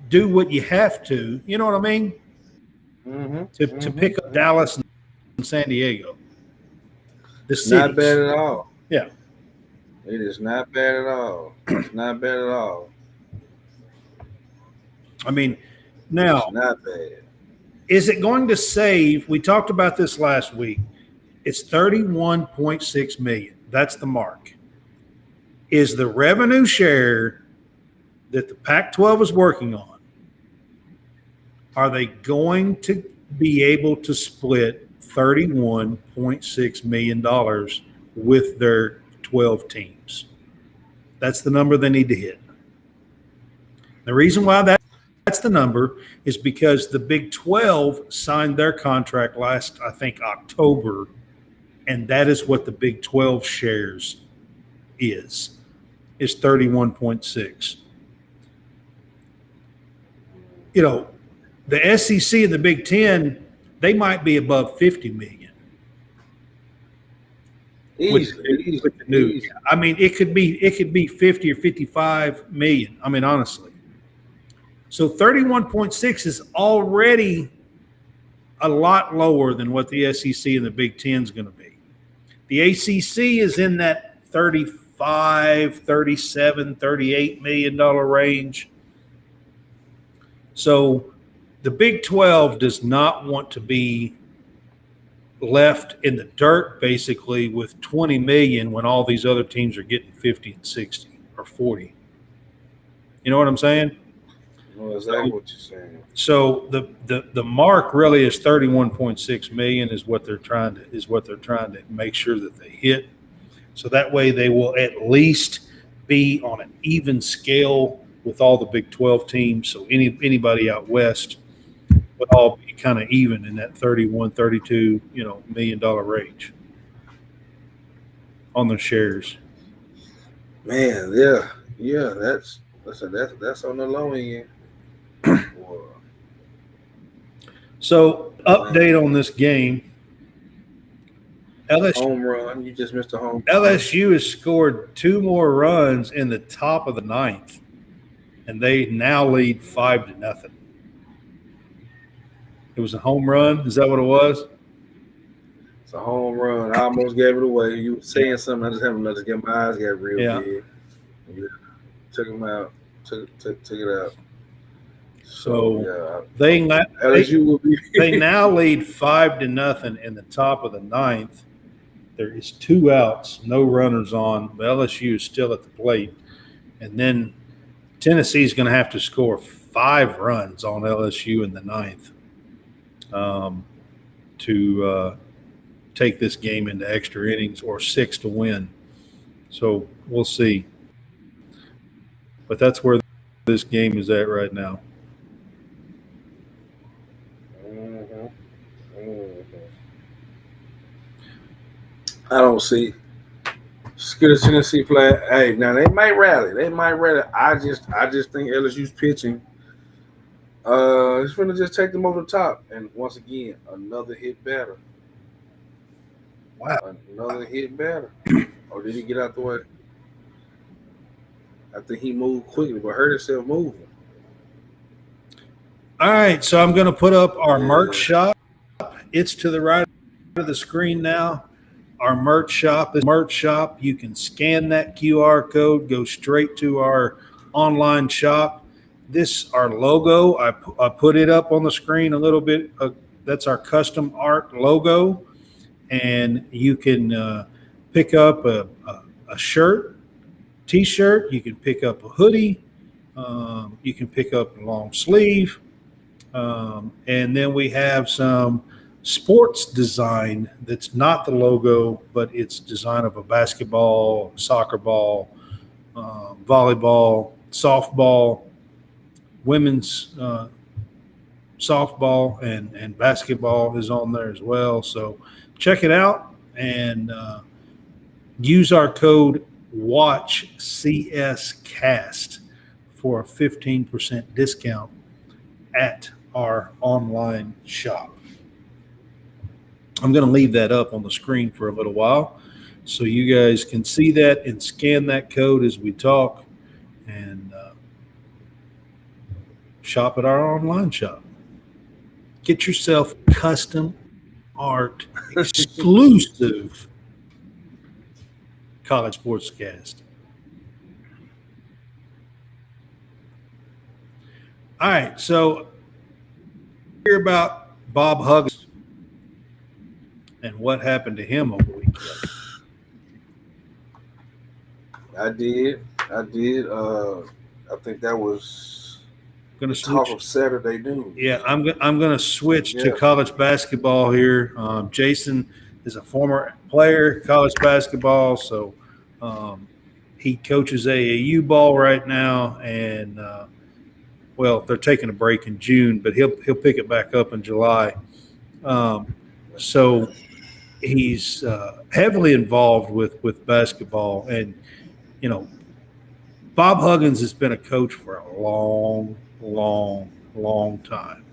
do what you have to, you know what I mean? To pick up Dallas and San Diego. It's not bad at all. Yeah. It is not bad at all. It's not bad at all. I mean, now, it's not bad. Is it going to save? We talked about this last week. It's $31.6 million. That's the mark. Is the revenue share that the Pac-12 is working on, are they going to be able to split $31.6 million with their 12 teams? That's the number they need to hit. The reason why that that's the number, is because the Big 12 signed their contract last, I think, October, and that is what the Big 12 shares is 31.6. You know, the SEC and the Big 10, they might be above 50 million. Easily. With the new. I mean, it could be 50 or 55 million. I mean, honestly. So 31.6 is already a lot lower than what the SEC and the Big 10 is going to be. The ACC is in that 35, 37, 38 million dollar range. So the Big 12 does not want to be left in the dirt basically with 20 million when all these other teams are getting 50 and 60 or 40. You know what I'm saying? I know exactly what you're saying. So the mark really is 31.6 million is what they're trying to make sure that they hit. So that way they will at least be on an even scale with all the Big 12 teams. So anybody out west would all be kind of even in that 31, 32, million dollar range on the shares. Man, yeah, that's on the low end. So update on this game. Home run. You just missed a home run. LSU has scored 2 more runs in the top of the 9th, and they now lead 5-0. It was a home run. Is that what it was? It's a home run. I almost gave it away. You were saying something. I just happened to get my eyes got real big. Yeah. Took him out. Took it out. So they now lead 5-0 in the top of the 9th. There is 2 outs, no runners on. But LSU is still at the plate, and then Tennessee is going to have to score 5 runs on LSU in the 9th to take this game into extra innings, or 6 to win. So we'll see. But that's where this game is at right now. I don't see. Get a Tennessee flag. Hey, now they might rally. I just think LSU's pitching. It's going to just take them over the top. And once again, another hit batter. Wow. Another hit batter. Or did he get out the way? I think he moved quickly, but hurt himself moving. All right, so I'm going to put up our merch shop. It's to the right of the screen now. Our merch shop is merch shop. You can scan that QR code, go straight to our online shop. This, our logo, I put it up on the screen a little bit. That's our custom art logo. And you can pick up a shirt, T-shirt. You can pick up a hoodie. You can pick up a long sleeve. And then we have some sports design that's not the logo, but it's design of a basketball, soccer ball, volleyball, softball, women's softball, and basketball is on there as well. So check it out and use our code WATCHCSCAST for a 15% discount at our online shop. I'm going to leave that up on the screen for a little while so you guys can see that and scan that code as we talk and shop at our online shop. Get yourself custom art exclusive College SportsCast. All right, so hear about Bob Huggins and what happened to him over the weekend. I did. I think that was Going to talk of Saturday news. Yeah, I'm going to switch to college basketball here. Jason is a former player, college basketball, so he coaches AAU ball right now, and Well, they're taking a break in June, but he'll pick it back up in July. So he's heavily involved with basketball, and you know, Bob Huggins has been a coach for a long time,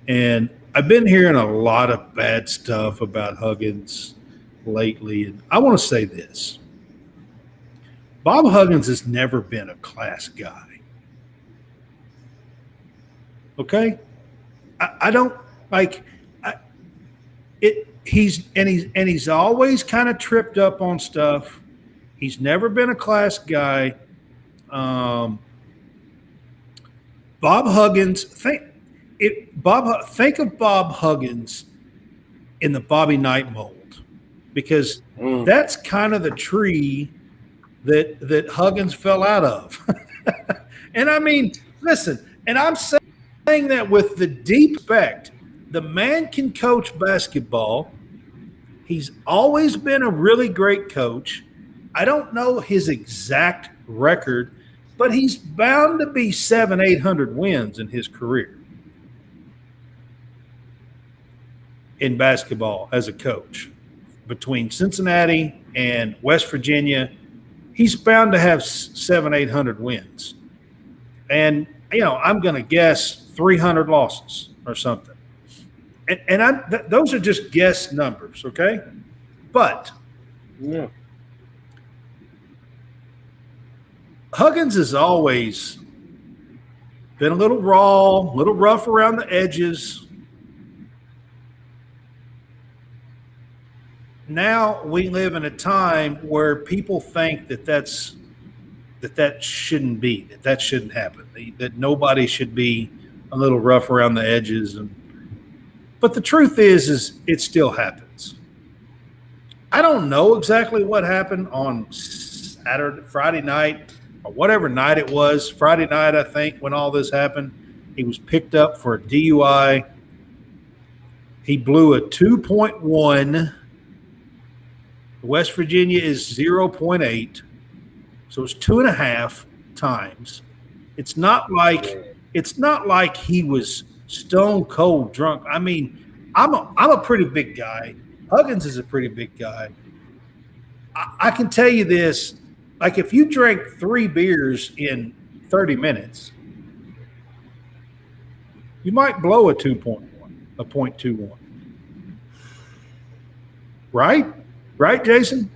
and I've been hearing a lot of bad stuff about Huggins lately, and I want to say this: Bob Huggins has never been a class guy. Okay, I don't like it. He's always kind of tripped up on stuff. He's never been a class guy. Bob Huggins, think of Bob Huggins in the Bobby Knight mold, because that's kind of the tree that Huggins fell out of. And I mean, listen, and I'm saying that with the deep respect. The man can coach basketball. He's always been a really great coach. I don't know his exact record, but he's bound to be 700-800 wins in his career in basketball as a coach. Between Cincinnati and West Virginia, he's bound to have 700-800 wins. And, I'm going to guess 300 losses or something. And those are just guess numbers, okay? But Huggins has always been a little raw, a little rough around the edges. Now we live in a time where people think that shouldn't be, that shouldn't happen, that nobody should be a little rough around the edges. But the truth is it still happens. I don't know exactly what happened on Friday night, or whatever night it was. Friday night, I think, when all this happened, he was picked up for a DUI. He blew a 2.1. West Virginia is 0.8. So it's 2.5 times. It's not like he was stone cold drunk. I mean, I'm a pretty big guy. Huggins is a pretty big guy. I can tell you this, like if you drank 3 beers in 30 minutes, you might blow a 2.1, a 0.21. Right, Jason?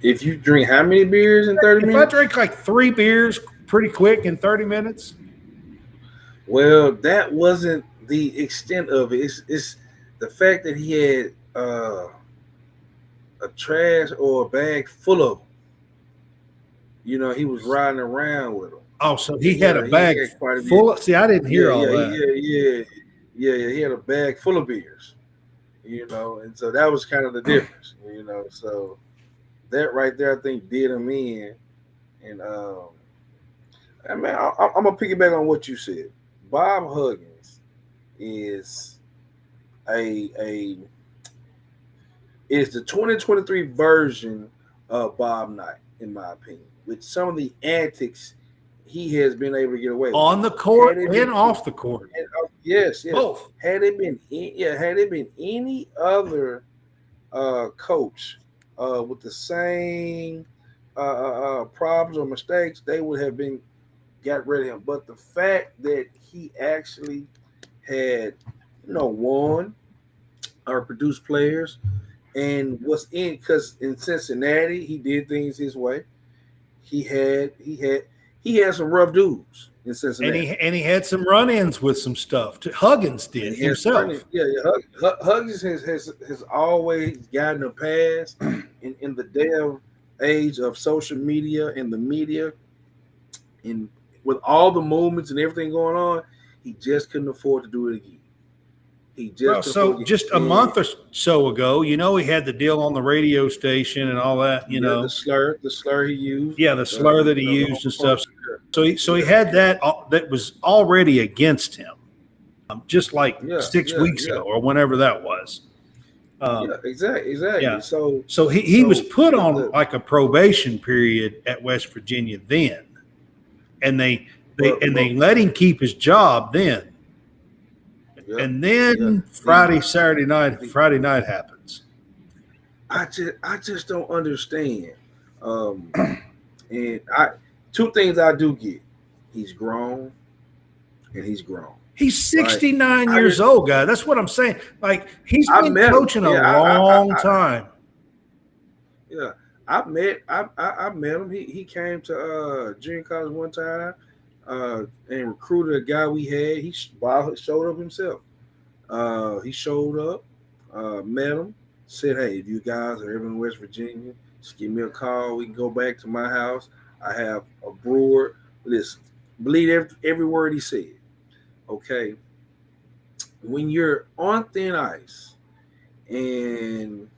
If you drink how many beers in 30 minutes? If I drink like 3 beers pretty quick in 30 minutes. Well, that wasn't the extent of it. It's the fact that he had a trash or a bag full of them. He was riding around with them. Oh, so he had a bag full of – see, I didn't hear all that. Yeah. He had a bag full of beers, and so that was kind of the difference, So that right there, I think, did him in. And, I'm going to piggyback on what you said. Bob Huggins is is the 2023 version of Bob Knight, in my opinion, with some of the antics he has been able to get away with. On the court and off the court. Yes. Both. Had it been any other coach with the same problems or mistakes, they would have got rid of him. But the fact that he actually had, won or produced players and was in, because in Cincinnati he did things his way. He had some rough dudes in Cincinnati, and he had some run-ins with some stuff. Huggins did himself. Huggins has always gotten a pass in the day of age of social media and the media, and with all the movements and everything going on, he just couldn't afford to do it again. Just a month or so ago, he had the deal on the radio station and all that, the slur he used. Yeah, the slur that he used and stuff. So he had that was already against him, just like 6 weeks ago or whenever that was. Exactly. Yeah. So he was put on like a probation period at West Virginia then, and they They let him keep his job then. Yep, And then yeah. Friday night happens. I just don't understand. And two things I do get: he's grown, and he's grown. He's Right? 69 I years just old, guy. That's what I'm saying. Like, he's I been met him. coaching a Yeah, long time. yeah. I met him. He came to junior college one time, and recruited a guy we had. Bob showed up himself. He showed up, met him, said, "Hey, if you guys are ever in West Virginia, just give me a call. We can go back to my house. I have a brewer." Listen, believe every word he said. Okay, when you're on thin ice and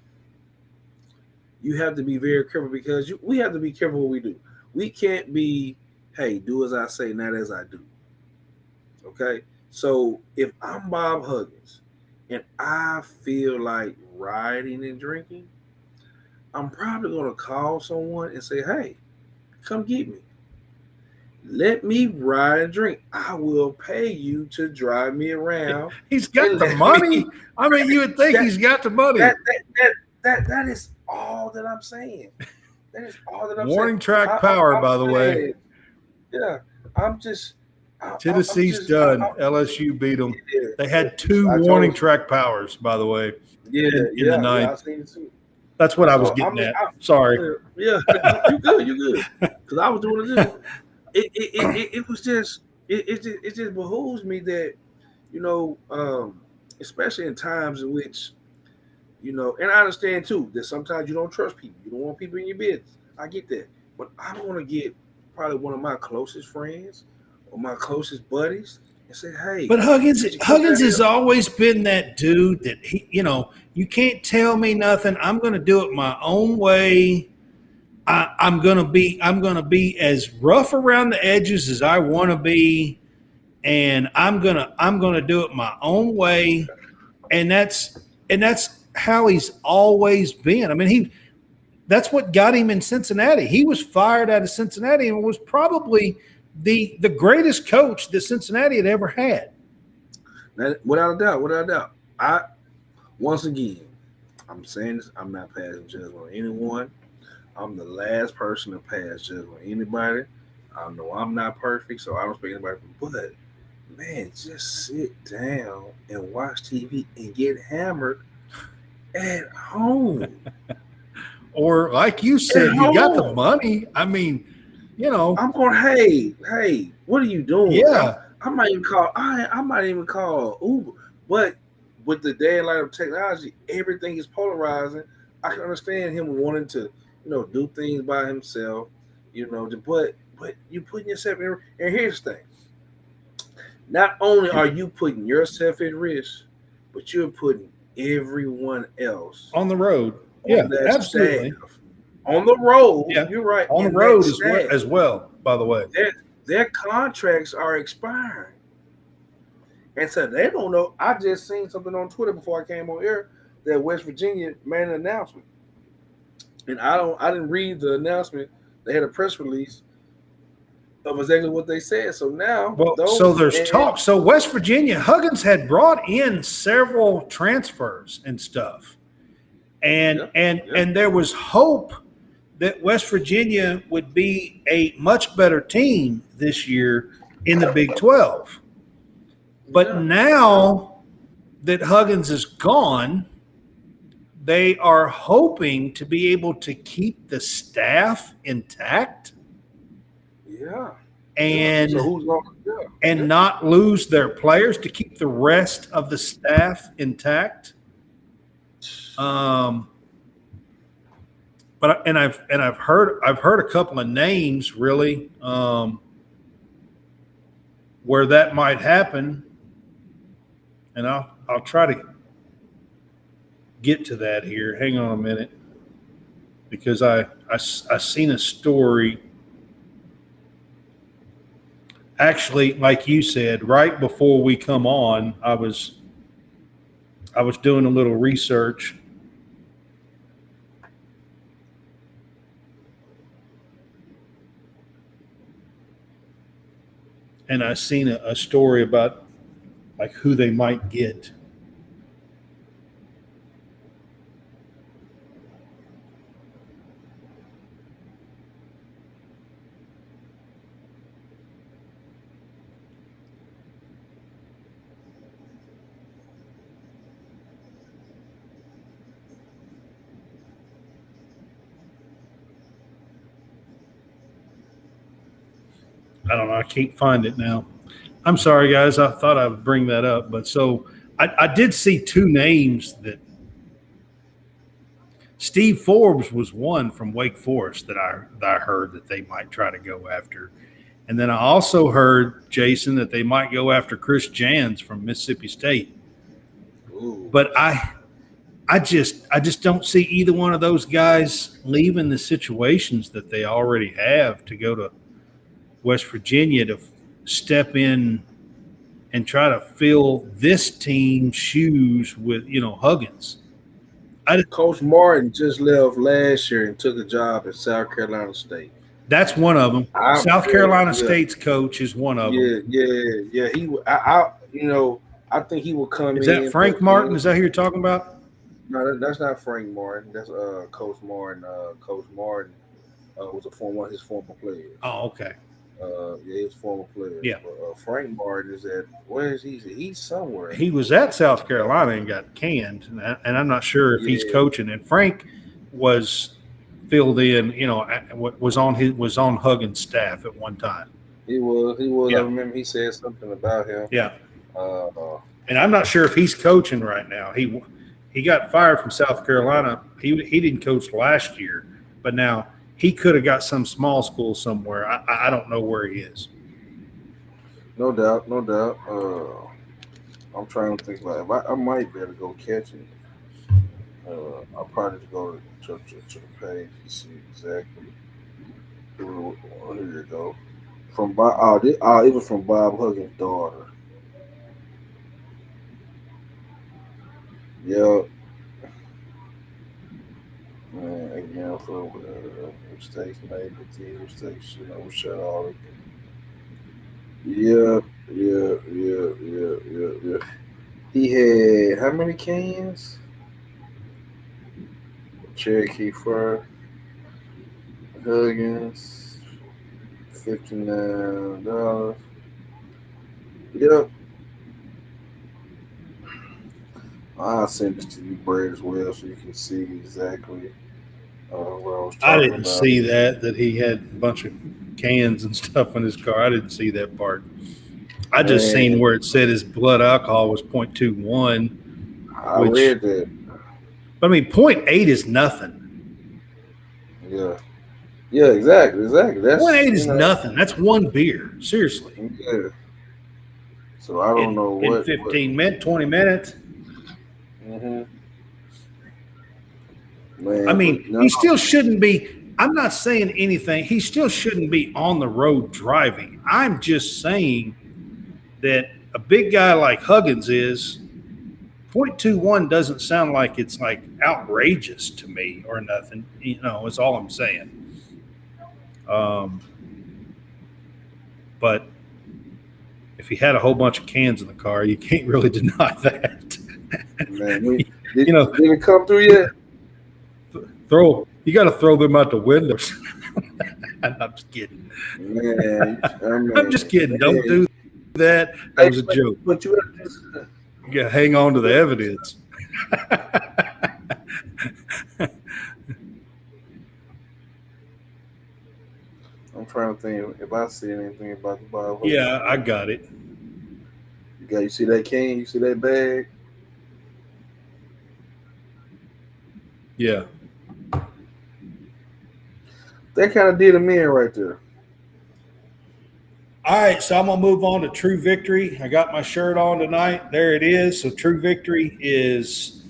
you have to be very careful because we have to be careful what we do. We can't be, hey, do as I say, not as I do. Okay, so if I'm Bob Huggins and I feel like riding and drinking, I'm probably going to call someone and say, hey, come get me. Let me ride and drink. I will pay you to drive me around. He's got And the let money. me, I mean, you would think that, he's got the money. that is all that I'm saying. That is all that I'm saying. Warning track power, I'm by the way. saying, yeah, I'm just. Tennessee's done. LSU beat them. Yeah, They had two I warning told you. track powers, by the way, Yeah, in the ninth. I seen it too. That's what I was So getting at. Sorry. Yeah, you good. Because I was doing it too. It was just it just behooves me that especially in times in which and I understand too that sometimes you don't trust people. You don't want people in your business. I get that, but I want to get probably one of my closest friends or my closest buddies and say, "Hey, But Huggins could you come down has here?" always been that dude that you can't tell me nothing. I'm going to do it my own way. I'm gonna be as rough around the edges as I want to be, and I'm gonna do it my own way, and that's how he's always been. I mean, that's what got him in Cincinnati. He was fired out of Cincinnati and was probably the greatest coach that Cincinnati had ever had. Without a doubt. Once again, I'm saying this. I'm not passing judgment on anyone. I'm the last person to pass judgment on anybody. I know I'm not perfect, so I don't speak to anybody. But man, just sit down and watch TV and get hammered at home. Or like you said, you got the money. I mean, I'm going, hey, what are you doing? Yeah. I might even call Uber. But with the day and light of technology, everything is polarizing. I can understand him wanting to, do things by himself, but you putting yourself in. And here's the thing: not only are you putting yourself at risk, but you're putting everyone else on the road. on that absolutely. staff on the road. Yeah, you're right. On the road as well. By the way, their contracts are expiring, and so they don't know. I just seen something on Twitter before I came on air that West Virginia made an announcement, and I didn't read the announcement. They had a press release of exactly what they said. So now, so there's talk. So West Virginia, Huggins had brought in several transfers and stuff, and there was hope that West Virginia would be a much better team this year in the Big 12. But now that Huggins is gone, they are hoping to be able to keep the staff intact. Yeah. And so who's and not lose their players, to keep the rest of the staff intact. But I've heard a couple of names really where that might happen, and I'll try to get to that here. Hang on a minute, because I seen a story. Actually, like you said, right before we come on, I was doing a little research. and I seen a story about like who they might get. I don't know. I can't find it now. I'm sorry, guys. I thought I would bring that up, but so I did see two names that Steve Forbes was one from Wake Forest that I heard that they might try to go after, and then I also heard, Jason, that they might go after Chris Jans from Mississippi State. Ooh. But I just don't see either one of those guys leaving the situations that they already have to go to West Virginia to step in and try to fill this team's shoes with, Huggins. Coach Martin just left last year and took a job at South Carolina State. That's one of them. South Carolina State's coach is one of them. Yeah. I think he will come in. Is that Frank Martin? Is that who you're talking about? No, that's not Frank Martin. That's Coach Martin. Coach Martin was one of his former players. Oh, okay. His former player. Yeah. But, Frank Martin is at where is he? He's somewhere. He was at South Carolina and got canned, and I'm not sure if he's coaching. And Frank was filled in, was on Huggins' staff at one time. He was. Yeah. I remember he said something about him. Yeah. And I'm not sure if he's coaching right now. He got fired from South Carolina. He didn't coach last year, but now he could have got some small school somewhere. I don't know where he is. No doubt. I'm trying to think about it. I might be able to go catch it. I'll probably just go to the page to see exactly. Here you go. From Bob. It was from Bob Huggins' daughter. Yep. Man, again, for mistakes made, but the mistakes, shut all of them. Yeah. He had how many cans? Cherokee Fur, Huggins, $59. Yep. I'll send this to you, Brad, as well, so you can see exactly what I was talking about. I didn't see that he had a bunch of cans and stuff in his car. I didn't see that part. I just seen where it said his blood alcohol was 0.21. I read that. But I mean, 0.8 is nothing. Yeah, exactly. That's 0.8 is nothing. That's one beer. Seriously. Yeah. So I don't know what. In 20 minutes. Mm-hmm. Man, I mean, he still shouldn't be. I'm not saying anything. He still shouldn't be on the road driving. I'm just saying that a big guy like Huggins is 0.21 doesn't sound like it's like outrageous to me or nothing. Is all I'm saying. But if he had a whole bunch of cans in the car, you can't really deny that. Man, did it come through yet? You got to throw them out the windows. I'm just kidding. Man, I'm just kidding. Don't do that. That was a joke. But you got to hang on to the evidence. I'm trying to think if I see anything about the Bible. Yeah, I got it. You see that can? You see that bag? Yeah. That kind of did him in right there. All right, so I'm going to move on to True Victory. I got my shirt on tonight. There it is. So True Victory is,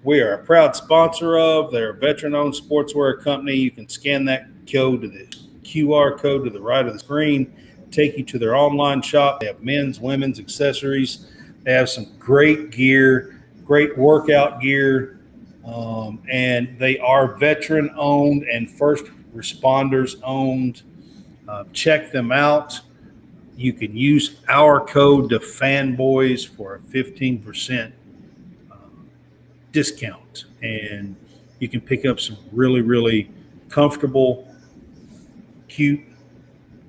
we are a proud sponsor of. They're a veteran-owned sportswear company. You can scan that code to the QR code to the right of the screen, take you to their online shop. They have men's, women's accessories. They have some great gear, great workout gear. And they are veteran owned and first responders owned. Check them out. You can use our code to fanboys for a 15% discount, and you can pick up some really, really comfortable, cute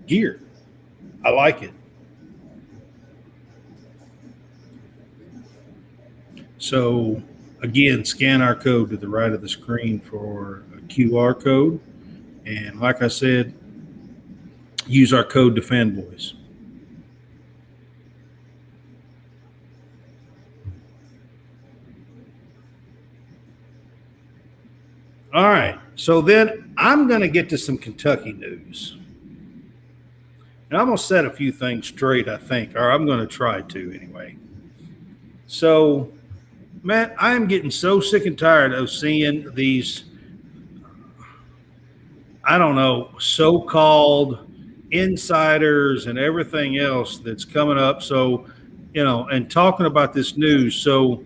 gear. I like it. So again, scan our code to the right of the screen for a QR code. And like I said, use our code to fanboys. All right. So then I'm going to get to some Kentucky news. And I'm going to set a few things straight, I think, or I'm going to try to anyway. So, Matt, I am getting so sick and tired of seeing these, I don't know, so-called insiders and everything else that's coming up. So, and talking about this news. So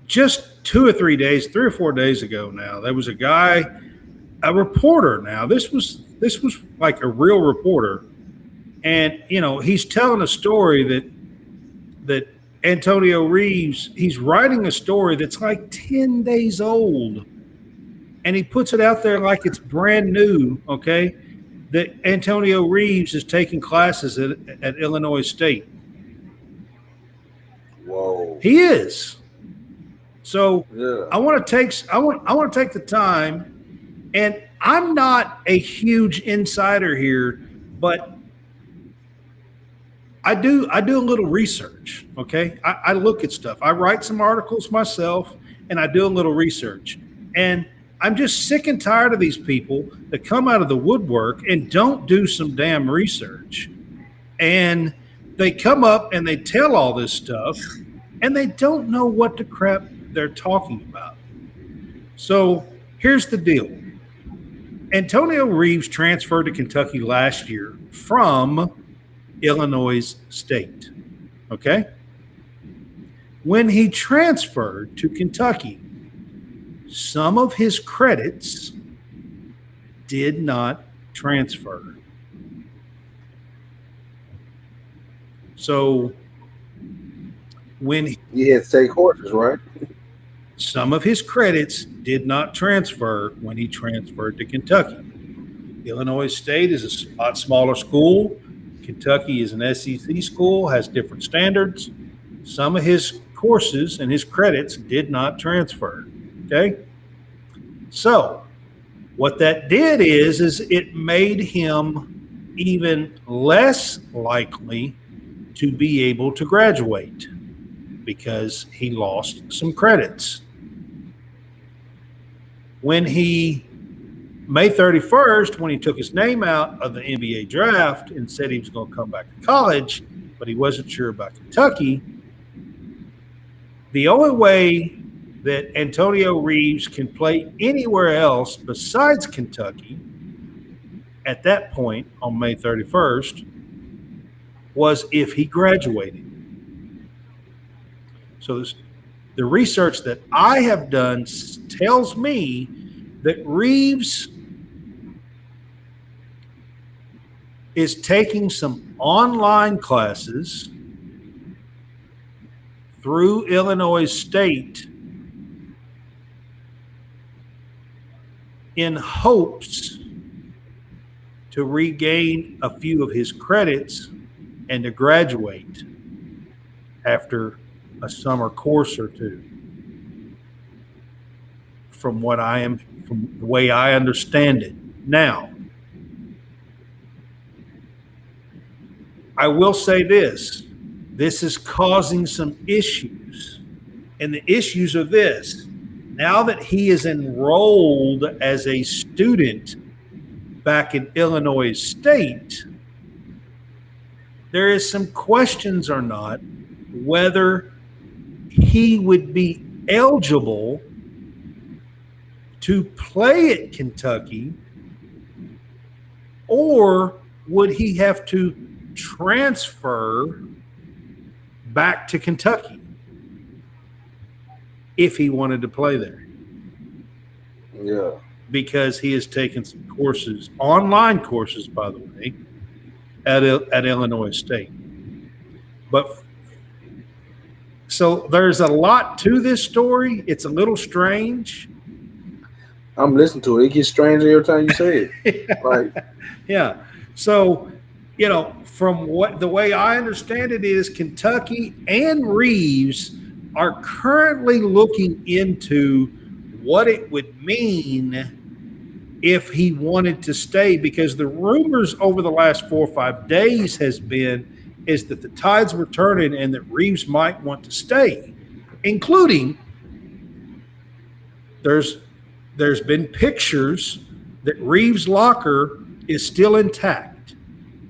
just 2 or 3 days, 3 or 4 days ago now, there was a guy, a reporter now. This was like a real reporter. And, he's telling a story that Antonio Reeves, he's writing a story that's like 10 days old. And he puts it out there like it's brand new, okay, that Antonio Reeves is taking classes at Illinois State. Whoa. He is. So Yeah. I want to take the time, and I'm not a huge insider here, but I do a little research, okay? I look at stuff. I write some articles myself, and I do a little research. And I'm just sick and tired of these people that come out of the woodwork and don't do some damn research. And they come up and they tell all this stuff, and they don't know what the crap they're talking about. So here's the deal. Antonio Reeves transferred to Kentucky last year from Illinois State, okay? When he transferred to Kentucky, some of his credits did not transfer. So when he had to take courses, right? Some of his credits did not transfer when he transferred to Kentucky. Illinois State is a lot smaller school. Kentucky is an SEC school, has different standards. Some of his courses and his credits did not transfer. Okay? So what that did is it made him even less likely to be able to graduate because he lost some credits. When May 31st, when he took his name out of the NBA draft and said he was going to come back to college, but he wasn't sure about Kentucky, the only way that Antonio Reeves can play anywhere else besides Kentucky at that point on May 31st was if he graduated. So the research that I have done tells me that Reeves is taking some online classes through Illinois State in hopes to regain a few of his credits and to graduate after a summer course or two. From the way I understand it. Now, I will say this is causing some issues. And the issues are this. Now that he is enrolled as a student back in Illinois State, there is some questions or not whether he would be eligible to play at Kentucky, or would he have to transfer back to Kentucky if he wanted to play there? Yeah. Because he has taken some courses, online courses, by the way, at Illinois State. But so there's a lot to this story. It's a little strange. I'm listening to it. It gets stranger every time you say it. Like, yeah. So, from what the way I understand it is Kentucky and Reeves are currently looking into what it would mean if he wanted to stay, because the rumors over the last 4 or 5 days is that the tides were turning and that Reeves might want to stay, including there's been pictures that Reeves' locker is still intact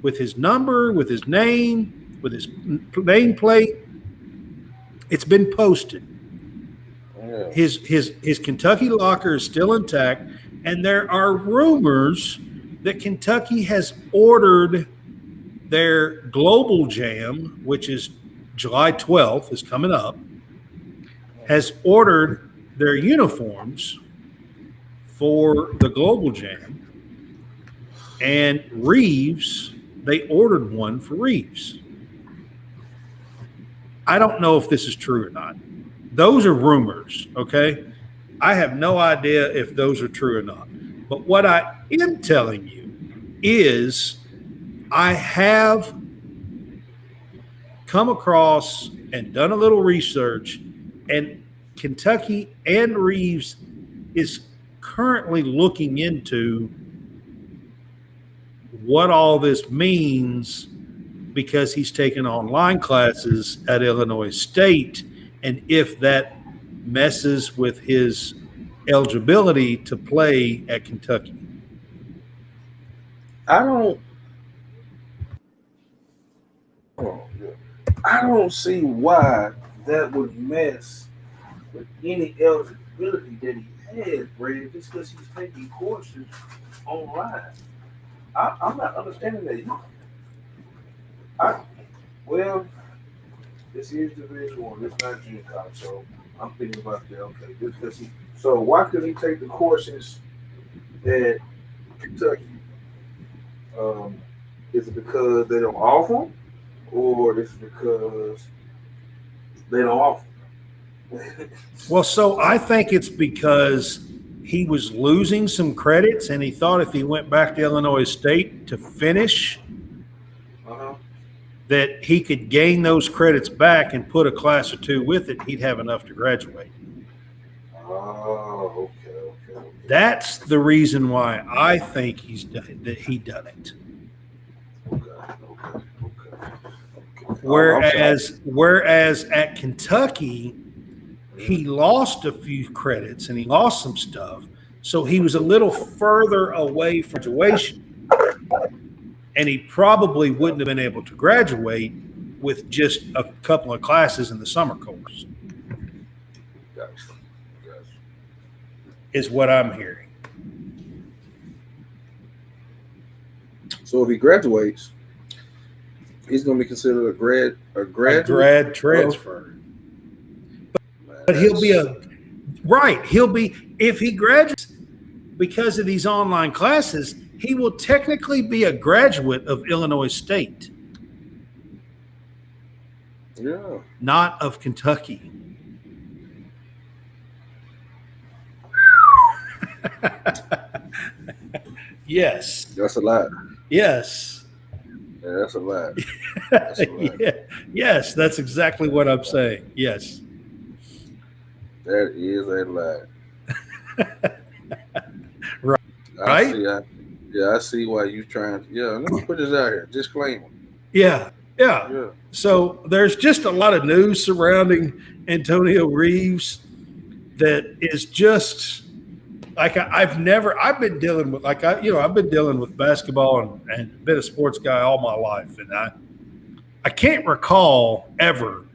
with his number, with his name, with his nameplate. It's been posted. yeah. His Kentucky locker is still intact, and there are rumors that Kentucky has ordered their Global Jam, which is July 12th, is coming up, has ordered their uniforms for the Global Jam. And Reeves, they ordered one for Reeves. I don't know if this is true or not. Those are rumors, okay? I have no idea if those are true or not. But what I am telling you is I have come across and done a little research, and Kentucky and Reeves is currently looking into what all this means, because he's taken online classes at Illinois State, and if that messes with his eligibility to play at Kentucky. I don't see why that would mess with any eligibility that he has, Brad, just because he's taking courses online. I'm not understanding that. Well, this is Division One. This is not junior college, so I'm thinking about that. Okay, just because so why couldn't he take the courses at Kentucky? Is it because they don't offer them, or is it because they don't offer them? Well, so I think it's because he was losing some credits, and he thought if he went back to Illinois State to finish, that he could gain those credits back and put a class or two with it. He'd have enough to graduate. Oh, okay. That's the reason why I think he done it. Okay. Whereas at Kentucky, he lost a few credits and he lost some stuff, so he was a little further away from graduation, and he probably wouldn't have been able to graduate with just a couple of classes in the summer course. Gotcha. Is what I'm hearing. So if he graduates, he's going to be considered a grad transfer. But he'll be if he graduates because of these online classes, he will technically be a graduate of Illinois State. Yeah. Not of Kentucky. Yes. That's a lot. Yes. Yeah, that's a lot. Yeah. Yes, that's exactly what I'm saying. Yes. That is a lot. Right? I see why you trying to. Yeah, let me put this out here. Disclaimer. Yeah. So there's just a lot of news surrounding Antonio Reeves that is just like I've been dealing with I've been dealing with basketball and been a sports guy all my life, and I can't recall ever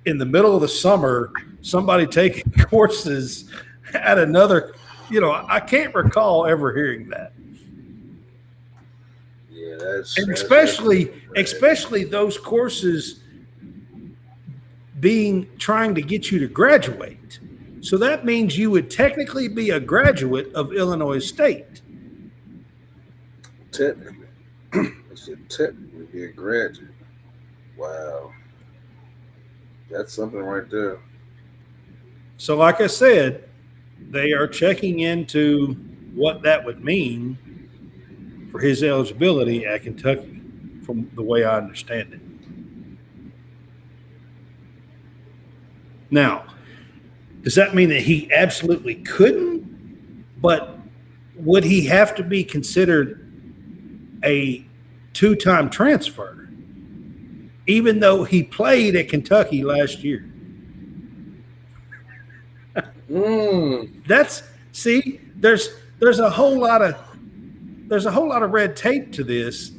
in the middle of the summer somebody taking courses at another. I can't recall ever hearing that. Yeah, and especially those courses trying to get you to graduate. So that means you would technically be a graduate of Illinois State. Technically. I said technically. to be a graduate. Wow. That's something right there. So, like I said, they are checking into what that would mean for his eligibility at Kentucky, from the way I understand it. Now, does that mean that he absolutely couldn't? But would he have to be considered a two-time transfer, even though he played at Kentucky last year? That's there's a whole lot of red tape to this.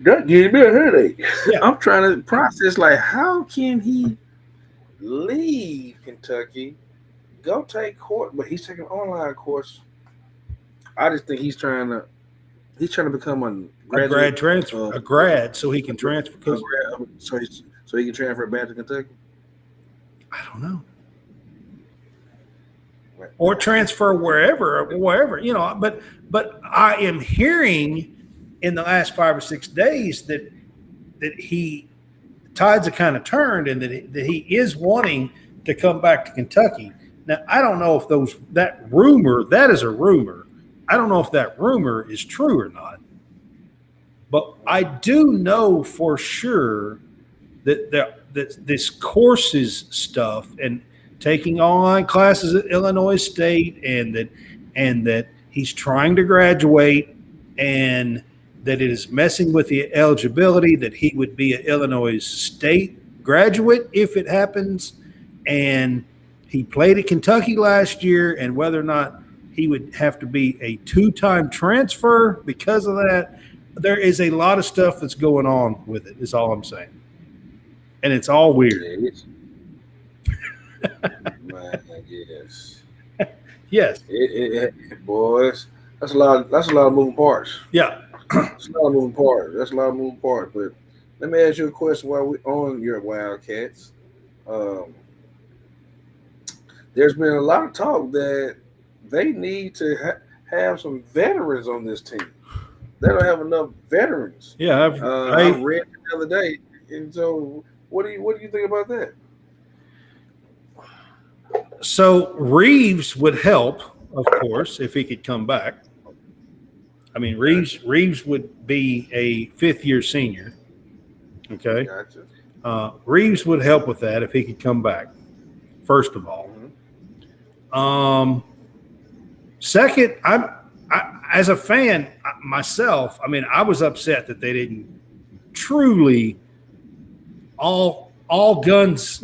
That gave me a headache. Yeah. I'm trying to process, like, how can he leave Kentucky, go take course, but he's taking an online course. I just think he's trying to become a grad, so he can transfer. So he can transfer back to Kentucky. I don't know. Or transfer wherever, But I am hearing in the last 5 or 6 days that the tides have kind of turned, and that he is wanting to come back to Kentucky. Now, I don't know if that is a rumor. I don't know if that rumor is true or not. But I do know for sure that this courses stuff and taking online classes at Illinois State, and that he's trying to graduate, and that it is messing with the eligibility, that he would be an Illinois State graduate if it happens, and he played at Kentucky last year, and whether or not he would have to be a two-time transfer because of that. There is a lot of stuff that's going on with it, is all I'm saying. And it's all weird. Man, yes. Yes. Boys, that's a lot of moving parts. Yeah. That's a lot of moving parts. But let me ask you a question while we're on your Wildcats. There's been a lot of talk that they need to have some veterans on this team. They don't have enough veterans. Yeah, I read it the other day, and so what do you think about that? So Reeves would help, of course, if he could come back. I mean, Reeves would be a fifth-year senior. Okay. Gotcha. Reeves would help with that if he could come back, first of all. Second, as a fan myself, I mean, I was upset that they didn't truly all guns,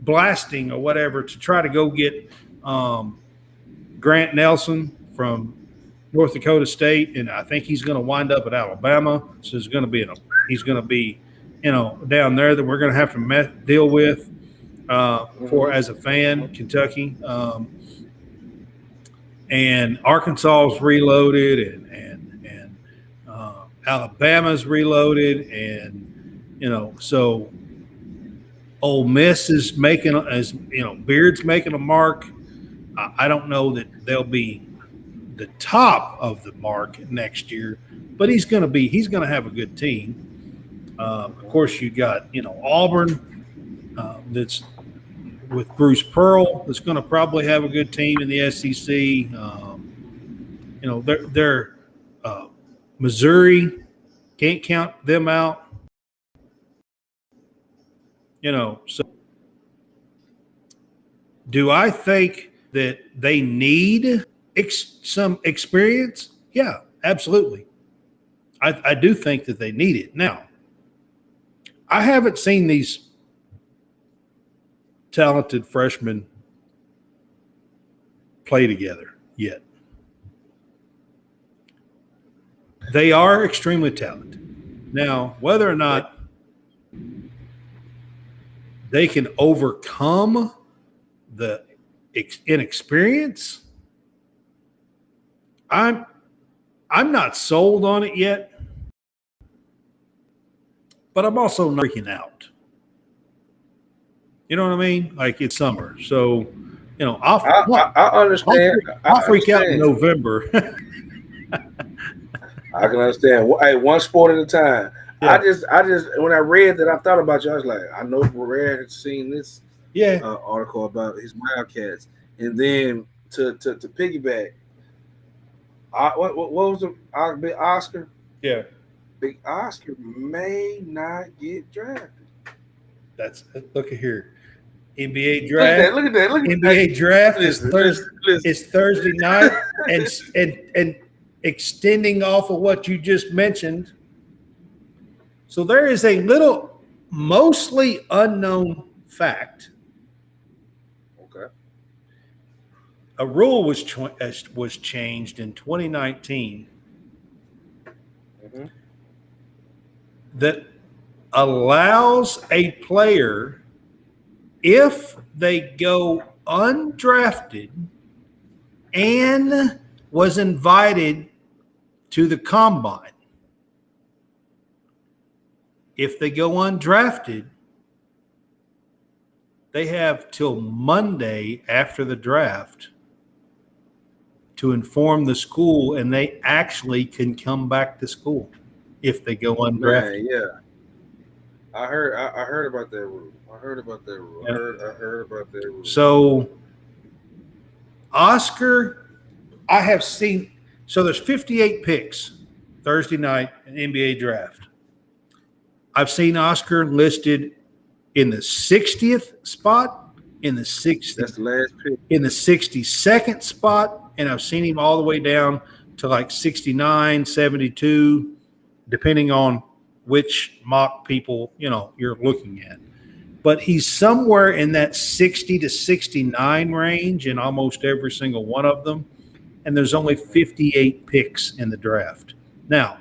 blasting or whatever, to try to go get Grant Nelson from North Dakota State, and I think he's going to wind up at Alabama. So he's going to be down there that we're going to have to deal with for as a fan, Kentucky. And Arkansas's reloaded, and Alabama's reloaded, and so Ole Miss is Beard's making a mark. I don't know that they'll be the top of the mark next year, but he's going to have a good team. Of course, you got Auburn, that's with Bruce Pearl, that's going to probably have a good team in the SEC. They're Missouri, can't count them out. So do I think that they need some experience? Yeah, absolutely. I do think that they need it. Now, I haven't seen these talented freshmen play together yet. They are extremely talented. Now, whether or not they can overcome the inexperience, I'm not sold on it yet, but I'm also not freaking out. You know what I mean? Like, it's summer, so I understand. I'll freak out in November. I can understand. Hey, one sport at a time. Yeah. I just, when I read that, I thought about you. I was like, I know Brad had seen this Yeah. article about his Wildcats, and then to piggyback, what was the Big Oscar? Yeah. Big Oscar may not get drafted. That's look at here. NBA Look at draft. that! Look at that! Look at that! NBA draft is Listen, Thursday. listen. It's Thursday night, and extending off of what you just mentioned. So there is a little, mostly unknown fact. Okay. A rule was changed in 2019 that allows a player, if they go undrafted and was invited to the combine, if they go undrafted, they have till Monday after the draft to inform the school, and they actually can come back to school if they go undrafted. Man, yeah. I heard about that rule. I heard about that rule. Yeah. I heard about that rule. So Oscar, I have seen, so there's 58 picks Thursday night in NBA draft. I've seen Oscar listed in the 60th spot, in the 60th. That's the last pick. In the 62nd spot, and I've seen him all the way down to like 69, 72, depending on which mock people, you're looking at. But he's somewhere in that 60 to 69 range in almost every single one of them, and there's only 58 picks in the draft. Now,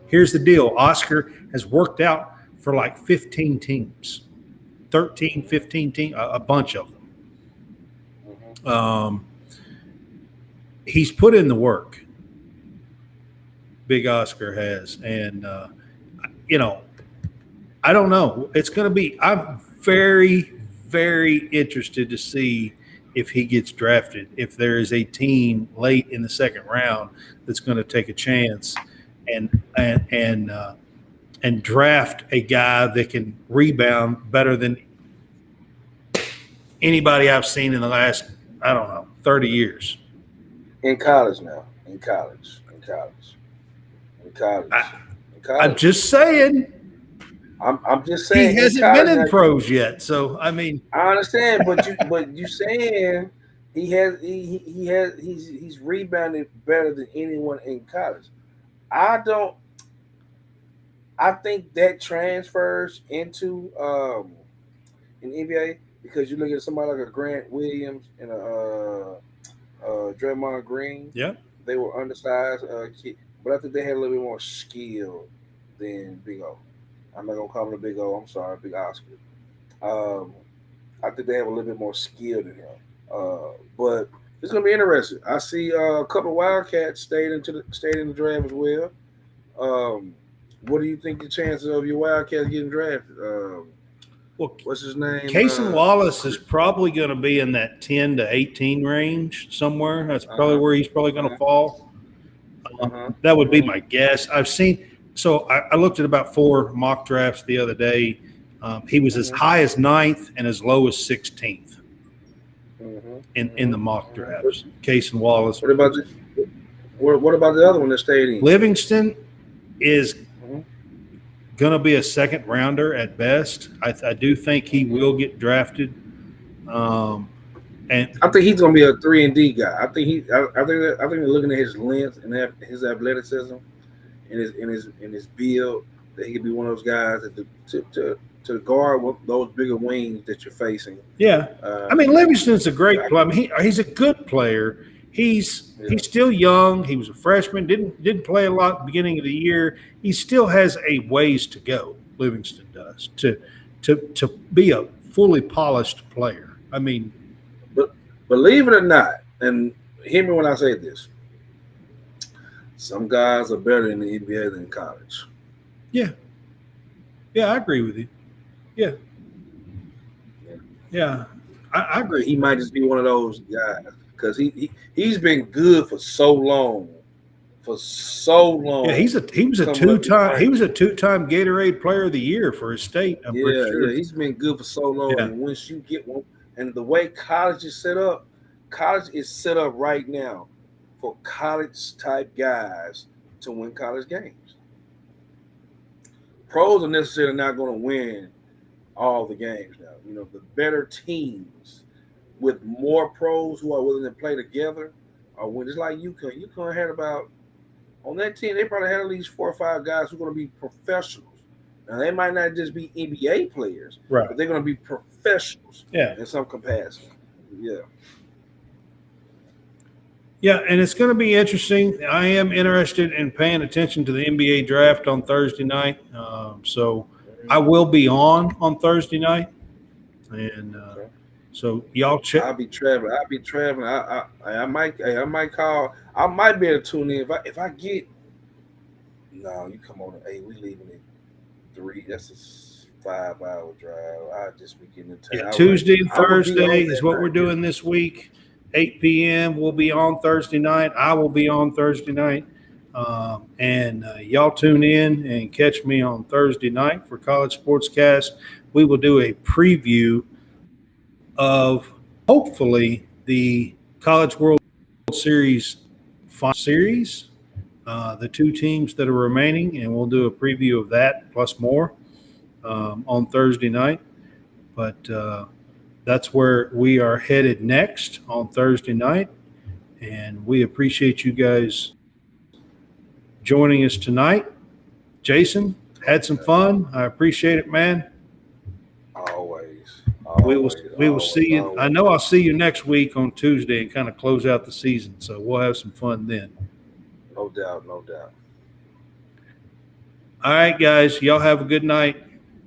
here's the deal. Oscar has worked out for like 15 teams, 13, 15 teams, a bunch of them. He's put in the work. Big Oscar has. And, I don't know. It's going to be – I'm very, very interested to see if he gets drafted, if there is a team late in the second round that's going to take a chance and draft a guy that can rebound better than anybody I've seen in the last, 30 years. In college now. In college. I'm just saying. I'm just saying he hasn't been in pros yet, so I mean. I understand, but you saying he's rebounded better than anyone in college. I think that transfers into an NBA because you look at somebody like a Grant Williams and a Draymond Green. Yeah, they were undersized kid, but I think they had a little bit more skill than Big O. I'm not gonna call him a Big O. I'm sorry, Big Oscar. I think they have a little bit more skill than him. But it's gonna be interesting. I see a couple of Wildcats stayed in the draft as well. What do you think the chances of your Wildcats getting drafted? What's his name? Casey Wallace is probably going to be in that 10 to 18 range somewhere. That's probably where he's probably going to fall. That would be my guess. I've seen. So I looked at about 4 mock drafts the other day. He was as high as 9th and as low as 16th in the mock drafts. Casey Wallace. What about the other one that stayed in? Livingston is going to be a second rounder at best. I do think he will get drafted. And I think he's going to be a 3-and-D guy. I think they're looking at his length and his athleticism and his build that he could be one of those guys that to guard those bigger wings that you're facing. Yeah, Livingston's a great player. I mean, he's a good player. He's still young. He was a freshman. Didn't play a lot at the beginning of the year. He still has a ways to go. Livingston does to be a fully polished player. I mean, but believe it or not, and hear me when I say this, some guys are better in the NBA than college. Yeah, I agree with you. Yeah, I agree. He might just be one of those guys because he's been good for so long for so long. Yeah, he was a two-time Gatorade Player of the Year for his state. I'm pretty sure. Yeah, he's been good for so long. Yeah. And once you get one, and the way college is set up right now for college type guys to win college games. Pros are necessarily not going to win all the games now. You know, the better teams with more pros who are willing to play together are winning. It's like UConn. UConn had about, on that team, they probably had at least 4 or 5 guys who are going to be professionals. Now, they might not just be NBA players, Right. but they're going to be professionals in some capacity. Yeah. Yeah, and it's going to be interesting. I am interested in paying attention to the NBA draft on Thursday night. So I will be on Thursday night. And so y'all check. I'll be traveling. I might call. I might be able to tune in if I get. No, you come on at 8. We leaving at 3. That's a 5-hour drive. I'll just be getting in town. Yeah, Tuesday and Thursday is what we're doing this week. 8 p.m. We'll be on Thursday night. I will be on Thursday night. And y'all tune in and catch me on Thursday night for College Sportscast. We will do a preview of hopefully the College World Series final series, the 2 teams that are remaining, and we'll do a preview of that plus more on Thursday night. But that's where we are headed next on Thursday night. And we appreciate you guys joining us tonight. Jason, had some fun. I appreciate it, man. Always. We will see you. Always. I know I'll see you next week on Tuesday and kind of close out the season. So we'll have some fun then. No doubt. All right, guys. Y'all have a good night.